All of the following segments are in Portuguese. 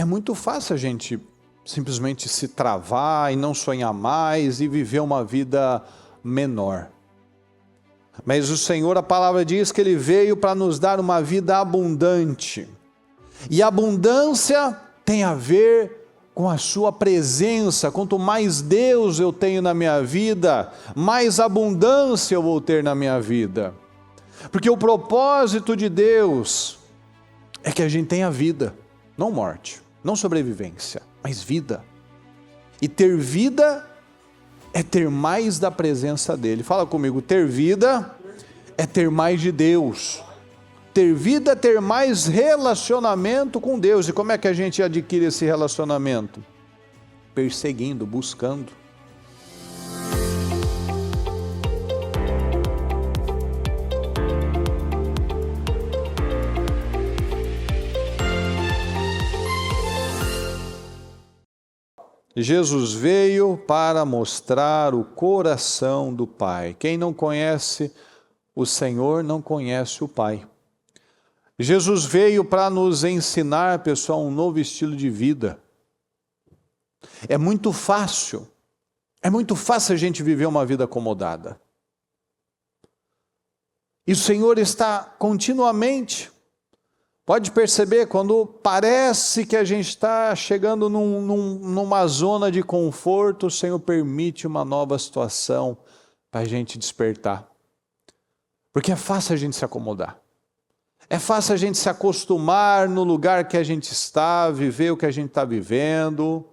muito fácil a gente simplesmente se travar e não sonhar mais e viver uma vida menor. Mas o Senhor, a palavra diz que Ele veio para nos dar uma vida abundante. E abundância tem a ver com a sua presença. Quanto mais Deus eu tenho na minha vida, mais abundância eu vou ter na minha vida. Porque o propósito de Deus é que a gente tenha vida, não morte, não sobrevivência, mas vida. E ter vida é ter mais da presença dEle. Fala comigo, ter vida é ter mais de Deus. Ter vida é ter mais relacionamento com Deus. E como é que a gente adquire esse relacionamento? Perseguindo, buscando. Jesus veio para mostrar o coração do Pai. Quem não conhece o Senhor não conhece o Pai. Jesus veio para nos ensinar, pessoal, um novo estilo de vida. É muito fácil a gente viver uma vida acomodada. E o Senhor está continuamente, pode perceber, quando parece que a gente está chegando numa zona de conforto, o Senhor permite uma nova situação para a gente despertar. Porque é fácil a gente se acomodar. É fácil a gente se acostumar no lugar que a gente está, viver o que a gente está vivendo,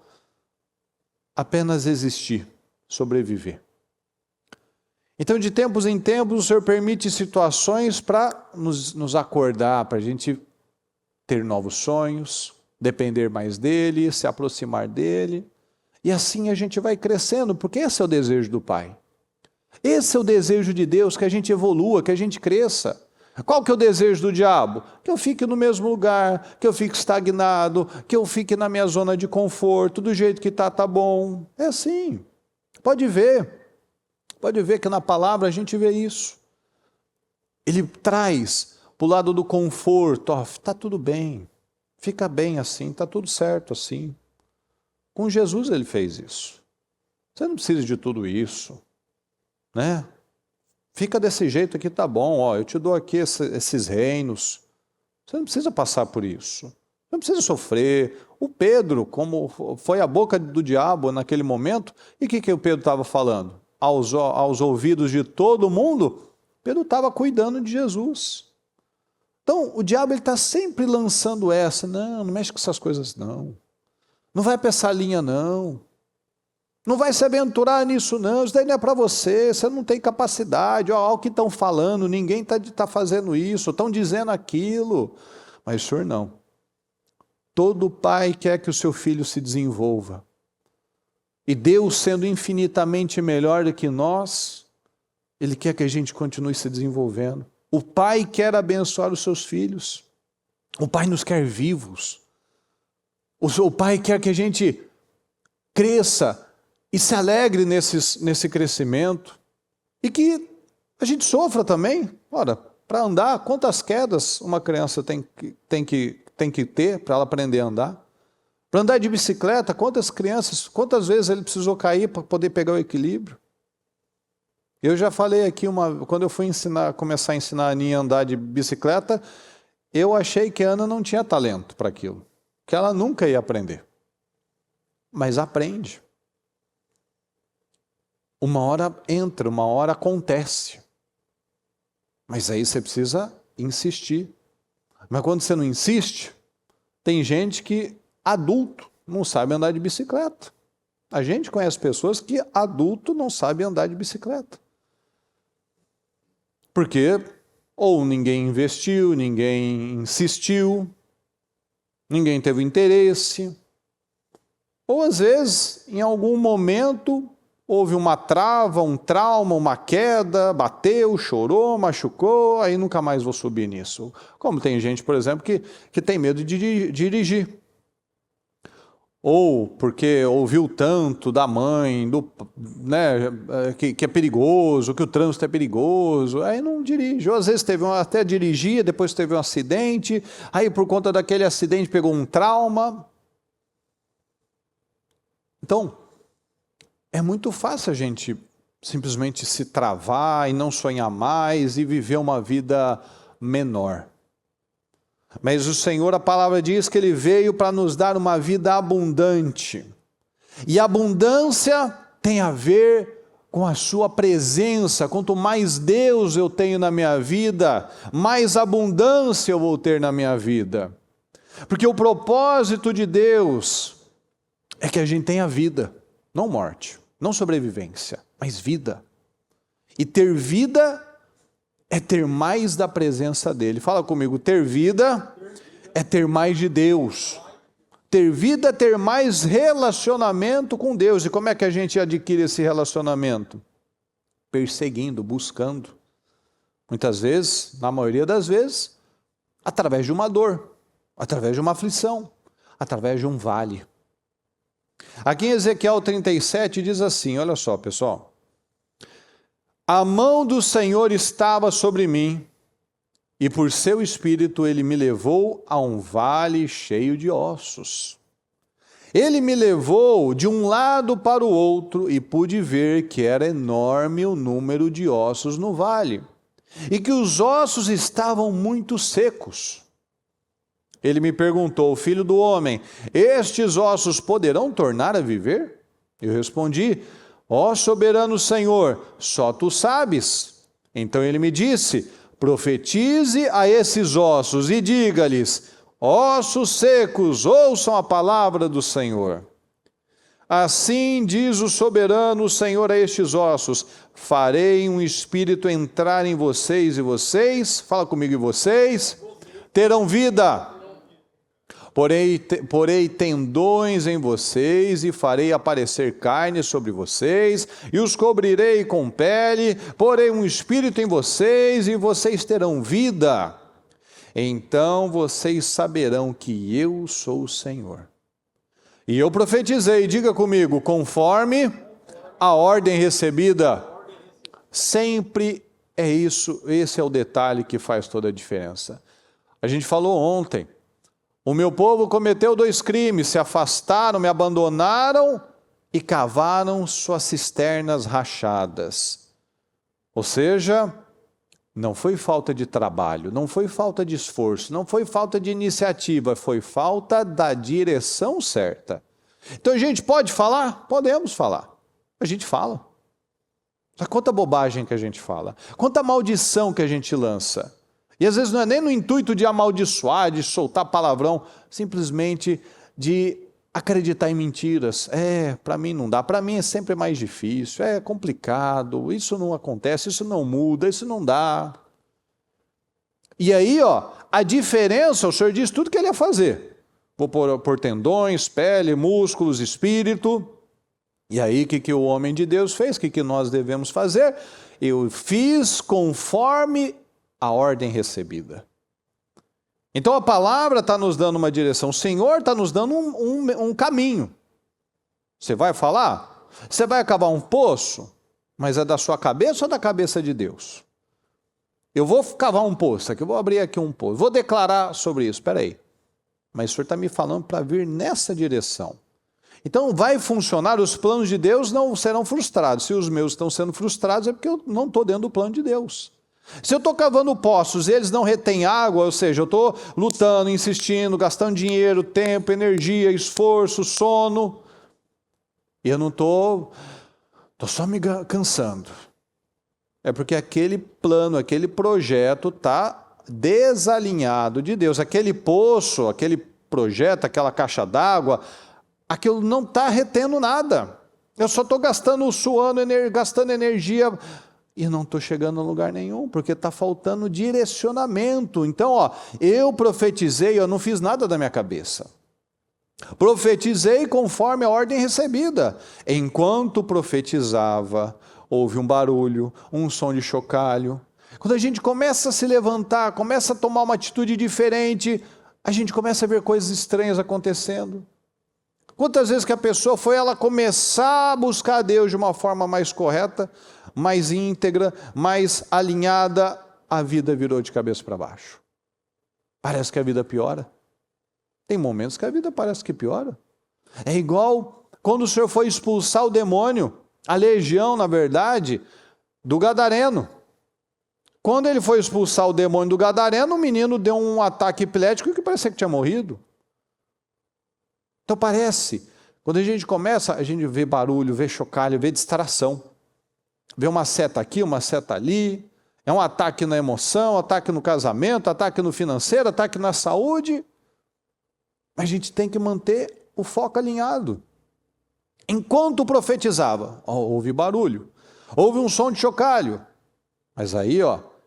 apenas existir, sobreviver. Então, de tempos em tempos, o Senhor permite situações para nos acordar, para a gente ter novos sonhos, depender mais dEle, se aproximar dEle. E assim a gente vai crescendo, porque esse é o desejo do Pai. Esse é o desejo de Deus, que a gente evolua, que a gente cresça. Qual que é o desejo do diabo? Que eu fique no mesmo lugar, que eu fique estagnado, que eu fique na minha zona de conforto, do jeito que está, tá bom. É assim. Pode ver que na palavra a gente vê isso. Ele traz para o lado do conforto, está tudo bem, fica bem assim, está tudo certo assim. Com Jesus ele fez isso. Você não precisa de tudo isso, né? Fica desse jeito aqui, tá bom, ó, eu te dou aqui esses reinos. Você não precisa passar por isso. Você não precisa sofrer. O Pedro, como foi a boca do diabo naquele momento, e o que o Pedro estava falando? Aos ouvidos de todo mundo, Pedro estava cuidando de Jesus. Então, o diabo está sempre lançando essa, não mexe com essas coisas não. Não vai para essa linha não. Não vai se aventurar nisso não, isso daí não é para você, você não tem capacidade, olha o que estão falando, ninguém está fazendo isso, estão dizendo aquilo. Mas o Senhor não. Todo pai quer que o seu filho se desenvolva. E Deus, sendo infinitamente melhor do que nós, Ele quer que a gente continue se desenvolvendo. O Pai quer abençoar os seus filhos. O Pai nos quer vivos. O Pai quer que a gente cresça e se alegre nesse crescimento. E que a gente sofra também. Ora, para andar, quantas quedas uma criança tem que ter para ela aprender a andar? Para andar de bicicleta, quantas vezes ele precisou cair para poder pegar o equilíbrio? Eu já falei aqui, quando eu fui começar a ensinar a Aninha a andar de bicicleta, eu achei que a Ana não tinha talento para aquilo, que ela nunca ia aprender. Mas aprende. Uma hora entra, uma hora acontece. Mas aí você precisa insistir. Mas quando você não insiste, tem gente que, adulto, não sabe andar de bicicleta. A gente conhece pessoas que, adulto, não sabe andar de bicicleta. Porque ou ninguém investiu, ninguém insistiu, ninguém teve interesse, ou às vezes, em algum momento, houve uma trava, um trauma, uma queda, bateu, chorou, machucou, aí nunca mais vou subir nisso. Como tem gente, por exemplo, que tem medo de dirigir. Ou porque ouviu tanto da mãe, que é perigoso, que o trânsito é perigoso, aí não dirige. Ou às vezes até dirigia, depois teve um acidente, aí por conta daquele acidente pegou um trauma. Então, é muito fácil a gente simplesmente se travar e não sonhar mais e viver uma vida menor. Mas o Senhor, a palavra diz que Ele veio para nos dar uma vida abundante. E abundância tem a ver com a sua presença. Quanto mais Deus eu tenho na minha vida, mais abundância eu vou ter na minha vida. Porque o propósito de Deus é que a gente tenha vida, não morte, não sobrevivência, mas vida. E ter vida é ter mais da presença dEle. Fala comigo, ter vida é ter mais de Deus. Ter vida é ter mais relacionamento com Deus. E como é que a gente adquire esse relacionamento? Perseguindo, buscando. Muitas vezes, na maioria das vezes, através de uma dor, através de uma aflição, através de um vale. Aqui em Ezequiel 37 diz assim, olha só pessoal. A mão do Senhor estava sobre mim, e por seu espírito ele me levou a um vale cheio de ossos. Ele me levou de um lado para o outro, e pude ver que era enorme o número de ossos no vale, e que os ossos estavam muito secos. Ele me perguntou, filho do homem, estes ossos poderão tornar a viver? Eu respondi, ó soberano Senhor, só tu sabes. Então ele me disse, profetize a esses ossos e diga-lhes, ossos secos, ouçam a palavra do Senhor. Assim diz o soberano Senhor a estes ossos, farei um espírito entrar em vocês e vocês, fala comigo, e vocês terão vida. Porei tendões em vocês e farei aparecer carne sobre vocês e os cobrirei com pele, porei um espírito em vocês e vocês terão vida. Então vocês saberão que eu sou o Senhor. E eu profetizei, diga comigo, conforme a ordem recebida. Sempre é isso, esse é o detalhe que faz toda a diferença. A gente falou ontem. O meu povo cometeu 2 crimes, se afastaram, me abandonaram e cavaram suas cisternas rachadas. Ou seja, não foi falta de trabalho, não foi falta de esforço, não foi falta de iniciativa, foi falta da direção certa. Então a gente pode falar? Podemos falar. A gente fala. Mas quanta bobagem que a gente fala, quanta maldição que a gente lança. E às vezes não é nem no intuito de amaldiçoar, de soltar palavrão, simplesmente de acreditar em mentiras. Para mim não dá, para mim é sempre mais difícil, é complicado, isso não acontece, isso não muda, isso não dá. E aí, a diferença, o Senhor diz tudo que Ele ia fazer. Vou pôr tendões, pele, músculos, espírito. E aí, o que o homem de Deus fez? O que nós devemos fazer? Eu fiz conforme a ordem recebida. Então a palavra está nos dando uma direção, o Senhor está nos dando um caminho. Você vai falar? Você vai cavar um poço? Mas é da sua cabeça ou da cabeça de Deus? Eu vou cavar um poço aqui, eu vou abrir aqui um poço, vou declarar sobre isso, espera aí. Mas o Senhor está me falando para vir nessa direção. Então vai funcionar, os planos de Deus não serão frustrados. Se os meus estão sendo frustrados é porque eu não estou dentro do plano de Deus. Se eu estou cavando poços e eles não retêm água, ou seja, eu estou lutando, insistindo, gastando dinheiro, tempo, energia, esforço, sono, e eu não estou só me cansando. É porque aquele plano, aquele projeto está desalinhado de Deus. Aquele poço, aquele projeto, aquela caixa d'água, aquilo não está retendo nada. Eu só estou gastando, suando, gastando energia e não estou chegando a lugar nenhum, porque está faltando direcionamento. Então, eu profetizei, eu não fiz nada da minha cabeça. Profetizei conforme a ordem recebida. Enquanto profetizava, houve um barulho, um som de chocalho. Quando a gente começa a se levantar, começa a tomar uma atitude diferente, a gente começa a ver coisas estranhas acontecendo. Quantas vezes que a pessoa foi ela começar a buscar a Deus de uma forma mais correta, mais íntegra, mais alinhada, a vida virou de cabeça para baixo. Parece que a vida piora. Tem momentos que a vida parece que piora. É igual quando o Senhor foi expulsar o demônio, a legião, na verdade, do gadareno. Quando ele foi expulsar o demônio do gadareno, o menino deu um ataque epilético que parecia que tinha morrido. Então parece, quando a gente começa, a gente vê barulho, vê chocalho, vê distração. Vê uma seta aqui, uma seta ali. É um ataque na emoção, ataque no casamento, ataque no financeiro, ataque na saúde. Mas a gente tem que manter o foco alinhado. Enquanto profetizava, houve barulho, houve um som de chocalho. Mas aí,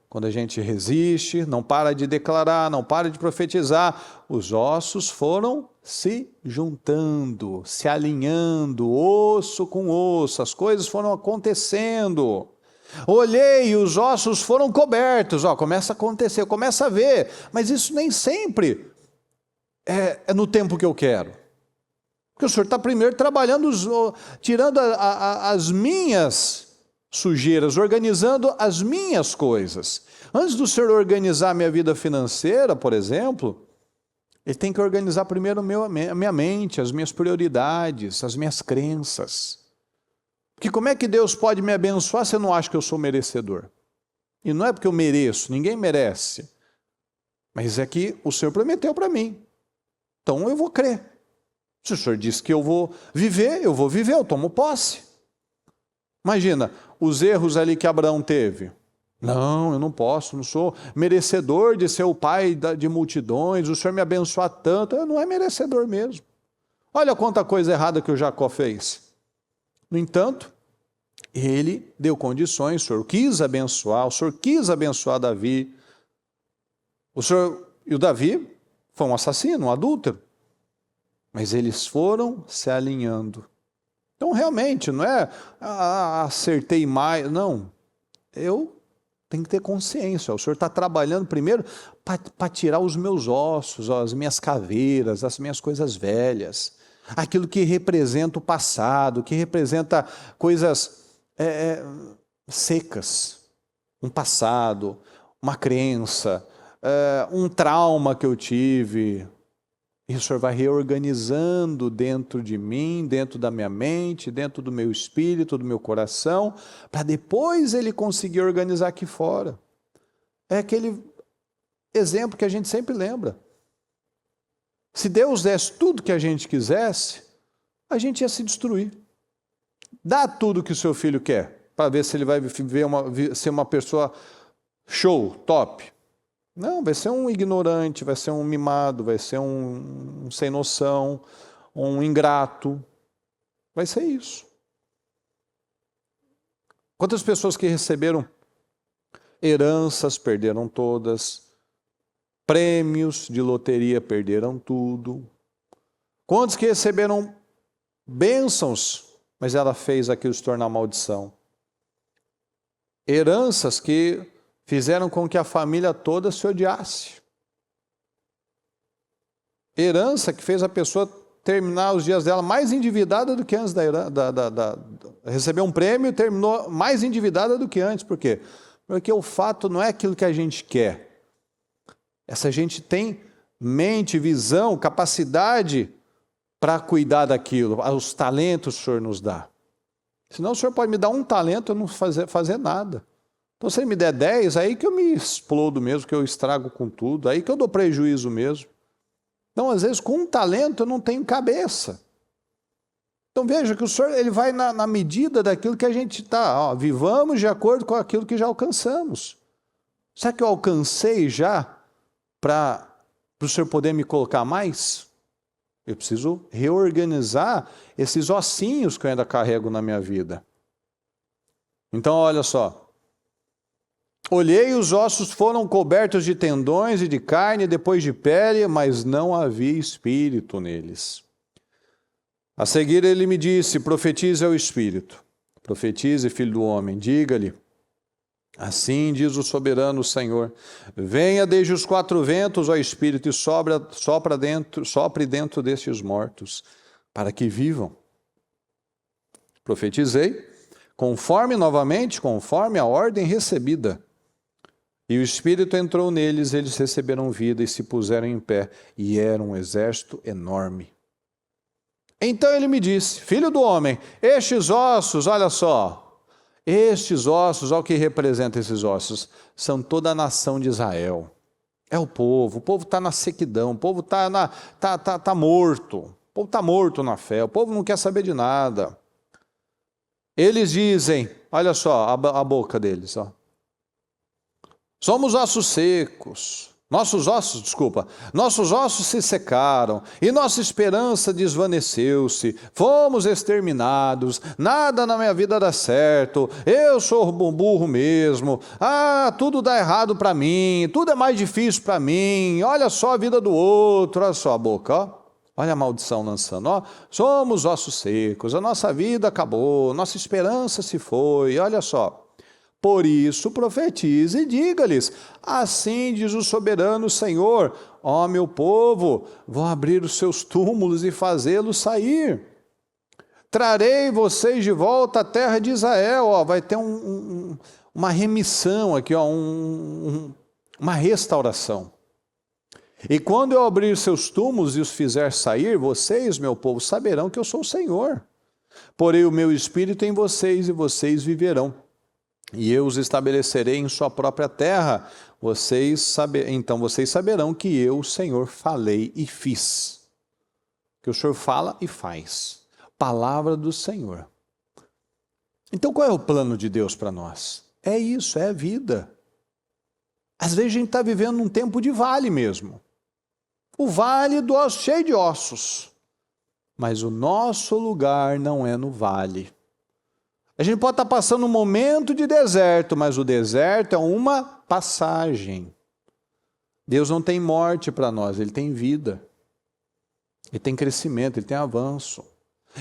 quando a gente resiste, não para de declarar, não para de profetizar, os ossos foram se juntando, se alinhando, osso com osso, as coisas foram acontecendo. Olhei e os ossos foram cobertos, começa a acontecer, começa a ver, mas isso nem sempre é no tempo que eu quero. Porque o Senhor está primeiro trabalhando, tirando as minhas sujeiras, organizando as minhas coisas. Antes do Senhor organizar a minha vida financeira, por exemplo, Ele tem que organizar primeiro a minha mente, as minhas prioridades, as minhas crenças. Porque como é que Deus pode me abençoar se eu não acho que eu sou merecedor? E não é porque eu mereço, ninguém merece. Mas é que o Senhor prometeu para mim. Então eu vou crer. Se o Senhor disse que eu vou viver, eu tomo posse. Imagina, os erros ali que Abraão teve. Não, eu não posso, não sou merecedor de ser o pai de multidões, o Senhor me abençoar tanto, não é merecedor mesmo. Olha quanta coisa errada que o Jacó fez. No entanto, ele deu condições, o Senhor quis abençoar Davi. E o Davi foi um assassino, um adúltero. Mas eles foram se alinhando. Então, realmente, não é acertei mais, não. Eu tenho que ter consciência. O Senhor está trabalhando primeiro para tirar os meus ossos, as minhas caveiras, as minhas coisas velhas. Aquilo que representa o passado, que representa coisas secas. Um passado, uma crença, um trauma que eu tive. E o Senhor vai reorganizando dentro de mim, dentro da minha mente, dentro do meu espírito, do meu coração, para depois Ele conseguir organizar aqui fora. É aquele exemplo que a gente sempre lembra. Se Deus desse tudo que a gente quisesse, a gente ia se destruir. Dá tudo que o seu filho quer, para ver se ele vai ser uma pessoa show, top. Não, vai ser um ignorante, vai ser um mimado, vai ser um sem noção, um ingrato. Vai ser isso. Quantas pessoas que receberam heranças perderam todas, prêmios de loteria perderam tudo. Quantos que receberam bênçãos, mas ela fez aquilo se tornar maldição. Heranças que fizeram com que a família toda se odiasse. Herança que fez a pessoa terminar os dias dela mais endividada do que antes receber um prêmio e terminou mais endividada do que antes. Por quê? Porque o fato não é aquilo que a gente quer. Essa gente tem mente, visão, capacidade para cuidar daquilo. Os talentos o Senhor nos dá. Senão o Senhor pode me dar um talento e eu não fazer nada. Então, se Ele me der 10, aí que eu me explodo mesmo, que eu estrago com tudo, aí que eu dou prejuízo mesmo. Então, às vezes, com um talento eu não tenho cabeça. Então, veja que o Senhor Ele vai na medida daquilo que a gente está. Vivamos de acordo com aquilo que já alcançamos. Será que eu alcancei já para o Senhor poder me colocar mais? Eu preciso reorganizar esses ossinhos que eu ainda carrego na minha vida. Então, olha só. Olhei, os ossos foram cobertos de tendões e de carne, depois de pele, mas não havia espírito neles. A seguir ele me disse, profetize ao espírito. Profetize, filho do homem, diga-lhe. Assim diz o soberano Senhor, venha desde os 4 ventos, ó espírito, e sopre dentro destes mortos, para que vivam. Profetizei, conforme a ordem recebida. E o Espírito entrou neles, eles receberam vida e se puseram em pé, e era um exército enorme. Então ele me disse: filho do homem, estes ossos, olha só, estes ossos, olha o que representa esses ossos, são toda a nação de Israel. É o povo está na sequidão, o povo está morto, o povo está morto na fé, o povo não quer saber de nada. Eles dizem, olha só a boca deles, ó. Somos ossos secos. Nossos ossos se secaram e nossa esperança desvaneceu-se. Fomos exterminados, nada na minha vida dá certo, eu sou burro mesmo, tudo dá errado para mim, tudo é mais difícil para mim, olha só a vida do outro, olha só a boca, ó. Olha a maldição lançando, ó. Somos ossos secos, a nossa vida acabou, nossa esperança se foi, olha só. Por isso profetize e diga-lhes: assim diz o soberano Senhor, ó meu povo, vou abrir os seus túmulos e fazê-los sair. Trarei vocês de volta à terra de Israel, ó, vai ter uma remissão aqui, ó, uma restauração. E quando eu abrir seus túmulos e os fizer sair, vocês, meu povo, saberão que eu sou o Senhor. Porei o meu espírito em vocês e vocês viverão. E eu os estabelecerei em sua própria terra. Então vocês saberão que eu, o Senhor, falei e fiz. Que o Senhor fala e faz. Palavra do Senhor. Então qual é o plano de Deus para nós? É isso, é a vida. Às vezes a gente está vivendo um tempo de vale mesmo. O vale do osso, cheio de ossos. Mas o nosso lugar não é no vale. A gente pode estar passando um momento de deserto, mas o deserto é uma passagem. Deus não tem morte para nós, Ele tem vida. Ele tem crescimento, Ele tem avanço.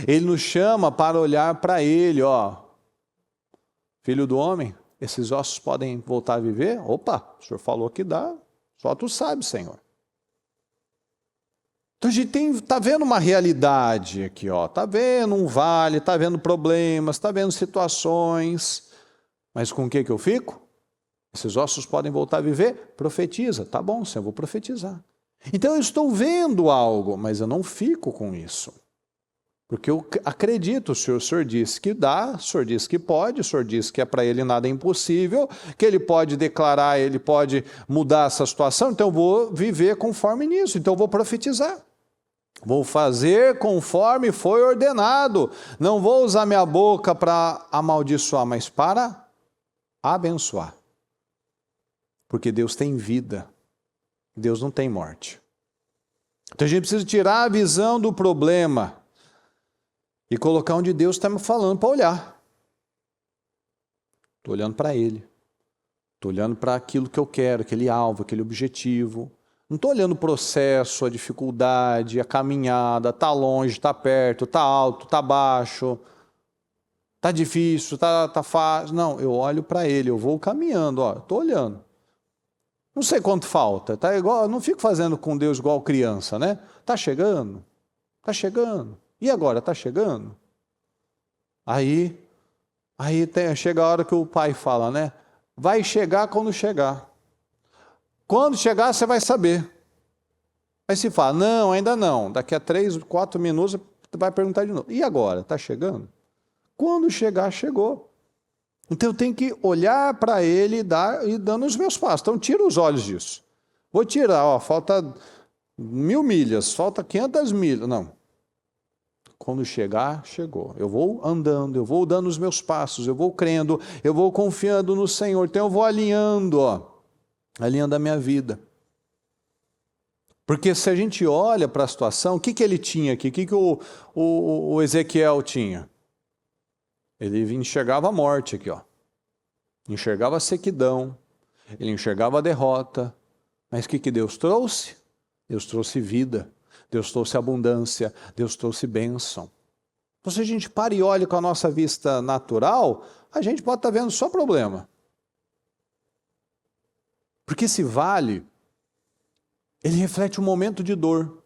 Ele nos chama para olhar para Ele, ó. Filho do homem, esses ossos podem voltar a viver? Opa, o Senhor falou que dá, só tu sabes, Senhor. Então a gente está vendo uma realidade aqui, está vendo um vale, está vendo problemas, está vendo situações, mas com o que eu fico? Esses ossos podem voltar a viver? Profetiza, tá bom, Senhor, eu vou profetizar. Então eu estou vendo algo, mas eu não fico com isso, porque eu acredito, o Senhor disse que dá, o Senhor disse que pode, o Senhor disse que para Ele nada é impossível, que Ele pode declarar, Ele pode mudar essa situação, então eu vou viver conforme nisso, então eu vou profetizar. Vou fazer conforme foi ordenado. Não vou usar minha boca para amaldiçoar, mas para abençoar. Porque Deus tem vida. Deus não tem morte. Então a gente precisa tirar a visão do problema e colocar onde Deus está me falando para olhar. Estou olhando para Ele. Estou olhando para aquilo que eu quero, aquele alvo, aquele objetivo. Não estou olhando o processo, a dificuldade, a caminhada, está longe, está perto, está alto, está baixo, está difícil, está fácil. Não, eu olho para Ele, eu vou caminhando, estou olhando. Não sei quanto falta, tá igual, eu não fico fazendo com Deus igual criança, né? Está chegando, está chegando. E agora, está chegando? Aí chega a hora que o pai fala, né? Vai chegar quando chegar. Quando chegar, você vai saber. Aí se fala, não, ainda não. Daqui a 3, 4 minutos, você vai perguntar de novo. E agora? Está chegando? Quando chegar, chegou. Então eu tenho que olhar para Ele e dando os meus passos. Então tira os olhos disso. Vou tirar, falta 1000 milhas, falta 500 milhas. Não. Quando chegar, chegou. Eu vou andando, eu vou dando os meus passos, eu vou crendo, eu vou confiando no Senhor. Então eu vou alinhando, alinhando a minha vida. Porque se a gente olha para a situação, o que ele tinha aqui? O que o Ezequiel tinha? Ele enxergava a morte aqui, enxergava a sequidão, ele enxergava a derrota. Mas o que Deus trouxe? Deus trouxe vida, Deus trouxe abundância, Deus trouxe bênção. Então se a gente para e olha com a nossa vista natural, a gente pode estar vendo só problema. Porque esse vale, ele reflete um momento de dor.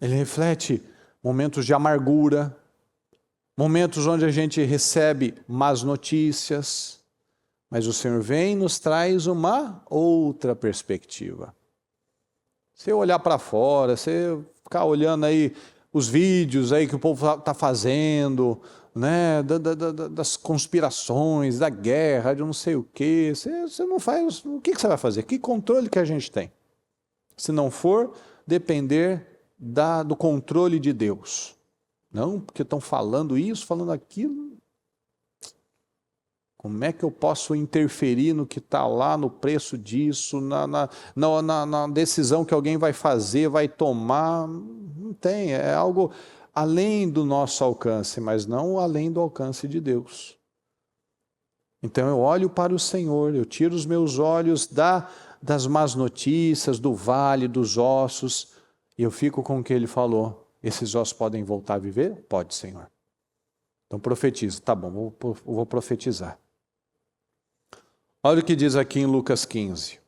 Ele reflete momentos de amargura, momentos onde a gente recebe más notícias, mas o Senhor vem e nos traz uma outra perspectiva. Se eu olhar para fora, se eu ficar olhando aí os vídeos aí que o povo está fazendo, né, das conspirações, da guerra, de não sei o quê. Você não faz, o que você vai fazer? Que controle que a gente tem? Se não for depender do controle de Deus. Não, porque estão falando isso, falando aquilo. Como é que eu posso interferir no que está lá, no preço disso, na decisão que alguém vai fazer, vai tomar? Não tem, é algo além do nosso alcance, mas não além do alcance de Deus. Então eu olho para o Senhor, eu tiro os meus olhos das más notícias, do vale, dos ossos, e eu fico com o que ele falou. Esses ossos podem voltar a viver? Pode, Senhor. Então profetiza. Tá bom, vou profetizar. Olha o que diz aqui em Lucas 15.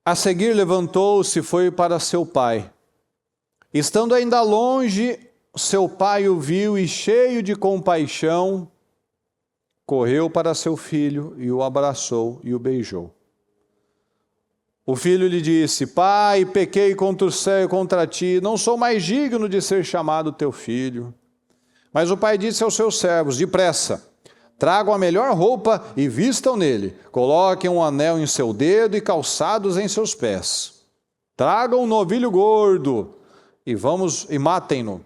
A seguir levantou-se e foi para seu pai. Estando ainda longe, seu pai o viu e, cheio de compaixão, correu para seu filho e o abraçou e o beijou. O filho lhe disse: Pai, pequei contra o céu e contra ti, não sou mais digno de ser chamado teu filho. Mas o pai disse aos seus servos: Depressa, tragam a melhor roupa e vistam nele. Coloquem um anel em seu dedo e calçados em seus pés. Tragam um novilho gordo e matem-no.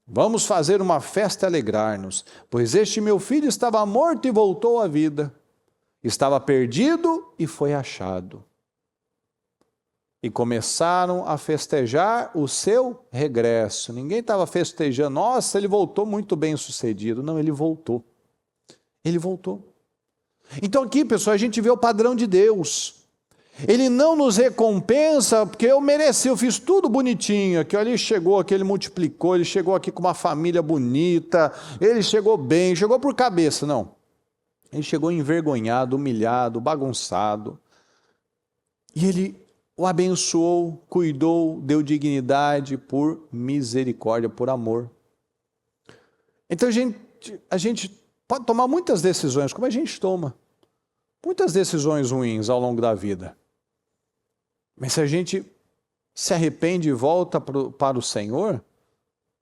Vamos fazer uma festa e alegrar-nos, pois este meu filho estava morto e voltou à vida. Estava perdido e foi achado. E começaram a festejar o seu regresso. Ninguém estava festejando, nossa, ele voltou muito bem sucedido. Não, ele voltou. Ele voltou. Então aqui, pessoal, a gente vê o padrão de Deus. Ele não nos recompensa porque eu mereci, eu fiz tudo bonitinho. Aqui, ele chegou aqui, ele multiplicou, ele chegou aqui com uma família bonita, ele chegou bem, chegou por cabeça, não. Ele chegou envergonhado, humilhado, bagunçado. E ele o abençoou, cuidou, deu dignidade por misericórdia, por amor. Então a gente pode tomar muitas decisões, como a gente toma. Muitas decisões ruins ao longo da vida. Mas se a gente se arrepende e volta para o Senhor,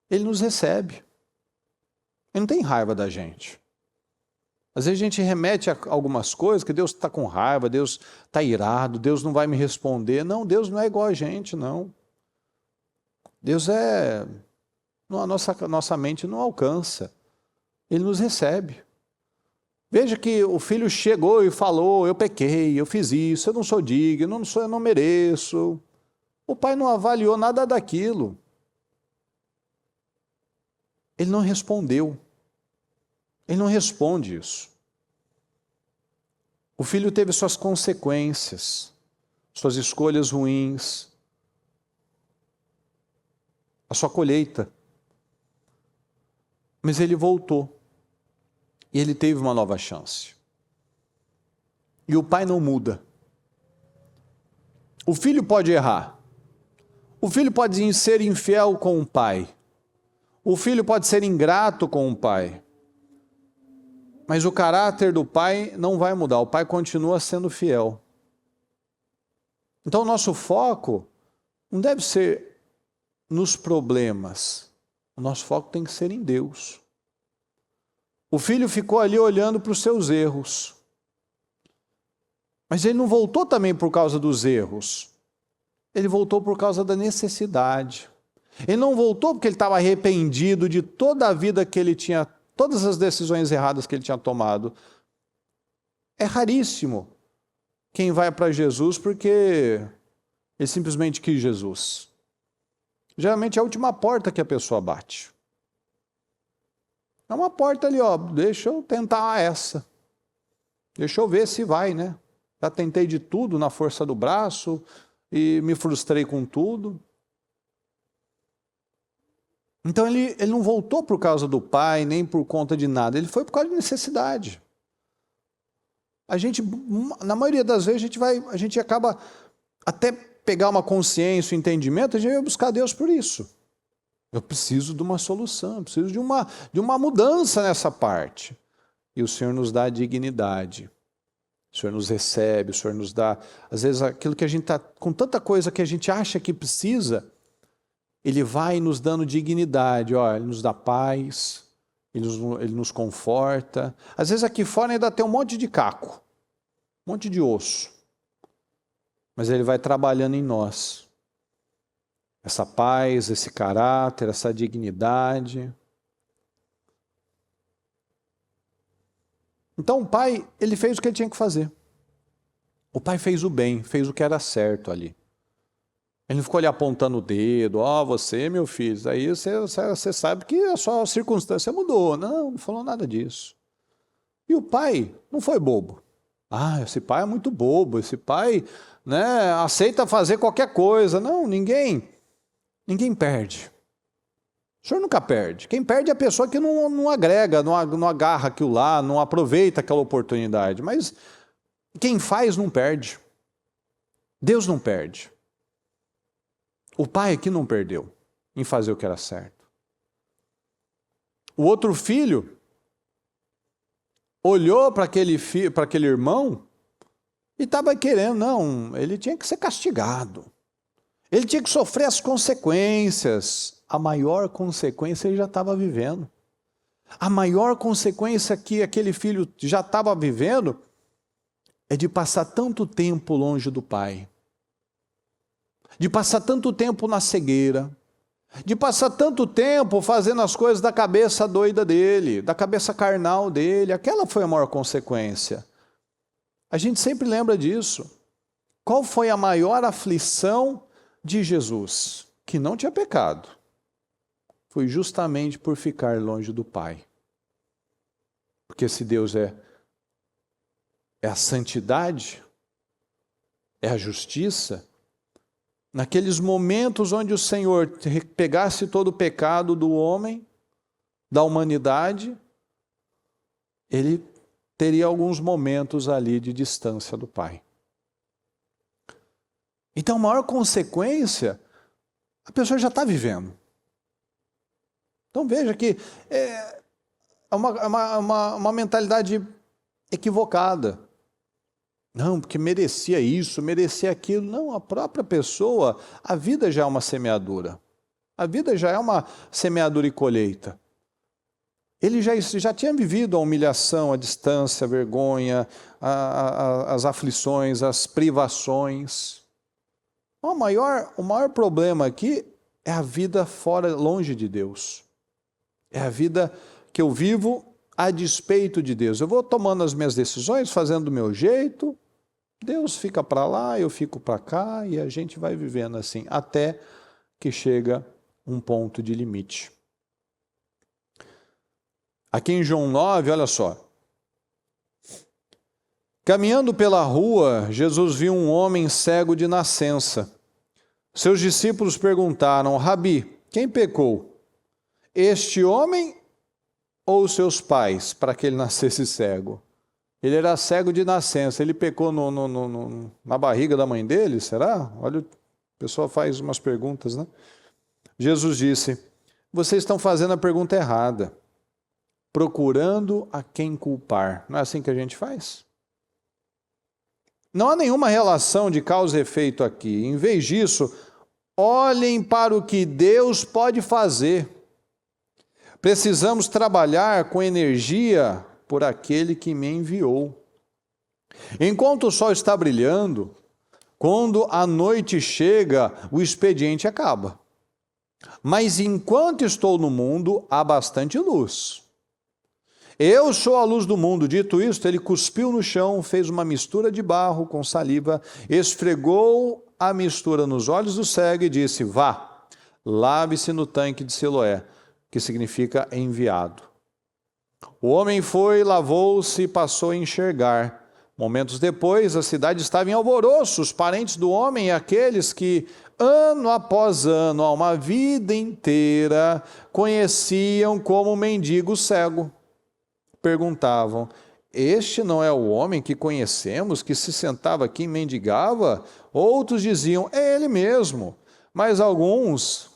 Ele nos recebe. Ele não tem raiva da gente. Às vezes a gente remete a algumas coisas, que Deus está com raiva, Deus está irado, Deus não vai me responder. Não, Deus não é igual a gente, não. Deus é... A nossa mente não alcança. Ele nos recebe. Veja que o filho chegou e falou: eu pequei, eu fiz isso, eu não sou digno, eu não mereço. O pai não avaliou nada daquilo. Ele não respondeu. Ele não responde isso. O filho teve suas consequências, suas escolhas ruins, a sua colheita. Mas ele voltou. E ele teve uma nova chance. E o pai não muda. O filho pode errar. O filho pode ser infiel com o pai. O filho pode ser ingrato com o pai. Mas o caráter do pai não vai mudar. O pai continua sendo fiel. Então o nosso foco não deve ser nos problemas. O nosso foco tem que ser em Deus. O filho ficou ali olhando para os seus erros. Mas ele não voltou também por causa dos erros. Ele voltou por causa da necessidade. Ele não voltou porque ele estava arrependido de toda a vida que ele tinha, todas as decisões erradas que ele tinha tomado. É raríssimo quem vai para Jesus porque ele simplesmente quis Jesus. Geralmente é a última porta que a pessoa bate. É uma porta ali, ó, deixa eu tentar essa. Deixa eu ver se vai, né? Já tentei de tudo na força do braço e me frustrei com tudo. Então ele não voltou por causa do pai, nem por conta de nada. Ele foi por causa de necessidade. A gente, na maioria das vezes, a gente acaba até pegar uma consciência, um entendimento, a gente vai buscar Deus por isso. Eu preciso de uma solução, eu preciso de uma mudança nessa parte. E o Senhor nos dá dignidade. O Senhor nos recebe, o Senhor nos dá, às vezes, aquilo que a gente está, com tanta coisa que a gente acha que precisa, Ele vai nos dando dignidade, ó, Ele nos dá paz, Ele nos conforta. Às vezes aqui fora ainda tem um monte de caco, um monte de osso. Mas Ele vai trabalhando em nós. Essa paz, esse caráter, essa dignidade. Então o pai, ele fez o que ele tinha que fazer. O pai fez o bem, fez o que era certo ali. Ele não ficou ali apontando o dedo, ó, você, meu filho, aí você sabe que a sua circunstância mudou. Não falou nada disso. E o pai não foi bobo. Ah, esse pai é muito bobo, esse pai, né, aceita fazer qualquer coisa. Não, ninguém perde. O senhor nunca perde. Quem perde é a pessoa que não agrega, não agarra aquilo lá, não aproveita aquela oportunidade. Mas quem faz não perde. Deus não perde. O pai aqui não perdeu em fazer o que era certo. O outro filho olhou para aquele irmão e estava querendo, não, ele tinha que ser castigado. Ele tinha que sofrer as consequências. A maior consequência ele já estava vivendo. A maior consequência que aquele filho já estava vivendo é de passar tanto tempo longe do pai. De passar tanto tempo na cegueira. De passar tanto tempo fazendo as coisas da cabeça doida dele, da cabeça carnal dele. Aquela foi a maior consequência. A gente sempre lembra disso. Qual foi a maior aflição de Jesus? Que não tinha pecado. Foi justamente por ficar longe do Pai. Porque se Deus é a santidade, é a justiça, naqueles momentos onde o Senhor pegasse todo o pecado do homem, da humanidade, Ele teria alguns momentos ali de distância do Pai. Então, a maior consequência, a pessoa já está vivendo. Então veja que é uma mentalidade equivocada. Não, porque merecia isso, merecia aquilo. Não, a própria pessoa, a vida já é uma semeadura. A vida já é uma semeadura e colheita. Ele já tinha vivido a humilhação, a distância, a vergonha, as aflições, as privações. O maior problema aqui é a vida fora, longe de Deus. É a vida que eu vivo a despeito de Deus. Eu vou tomando as minhas decisões, fazendo do meu jeito, Deus fica para lá, eu fico para cá, e a gente vai vivendo assim, até que chega um ponto de limite. Aqui em João 9, olha só. Caminhando pela rua, Jesus viu um homem cego de nascença. Seus discípulos perguntaram, Rabi, quem pecou? Este homem ou os seus pais, para que ele nascesse cego? Ele era cego de nascença, ele pecou na barriga da mãe dele, será? Olha, o pessoal faz umas perguntas, né? Jesus disse, vocês estão fazendo a pergunta errada, procurando a quem culpar. Não é assim que a gente faz? Não há nenhuma relação de causa e efeito aqui. Em vez disso, olhem para o que Deus pode fazer. Precisamos trabalhar com energia por aquele que me enviou. Enquanto o sol está brilhando, quando a noite chega, o expediente acaba. Mas enquanto estou no mundo, há bastante luz. Eu sou a luz do mundo. Dito isto, ele cuspiu no chão, fez uma mistura de barro com saliva, esfregou a mistura nos olhos do cego e disse, vá, lave-se no tanque de Siloé, que significa enviado. O homem foi, lavou-se e passou a enxergar. Momentos depois, a cidade estava em alvoroço. Os parentes do homem e aqueles que, ano após ano, há uma vida inteira, conheciam como mendigo cego, perguntavam, este não é o homem que conhecemos, que se sentava aqui e mendigava? Outros diziam, é ele mesmo. Mas alguns,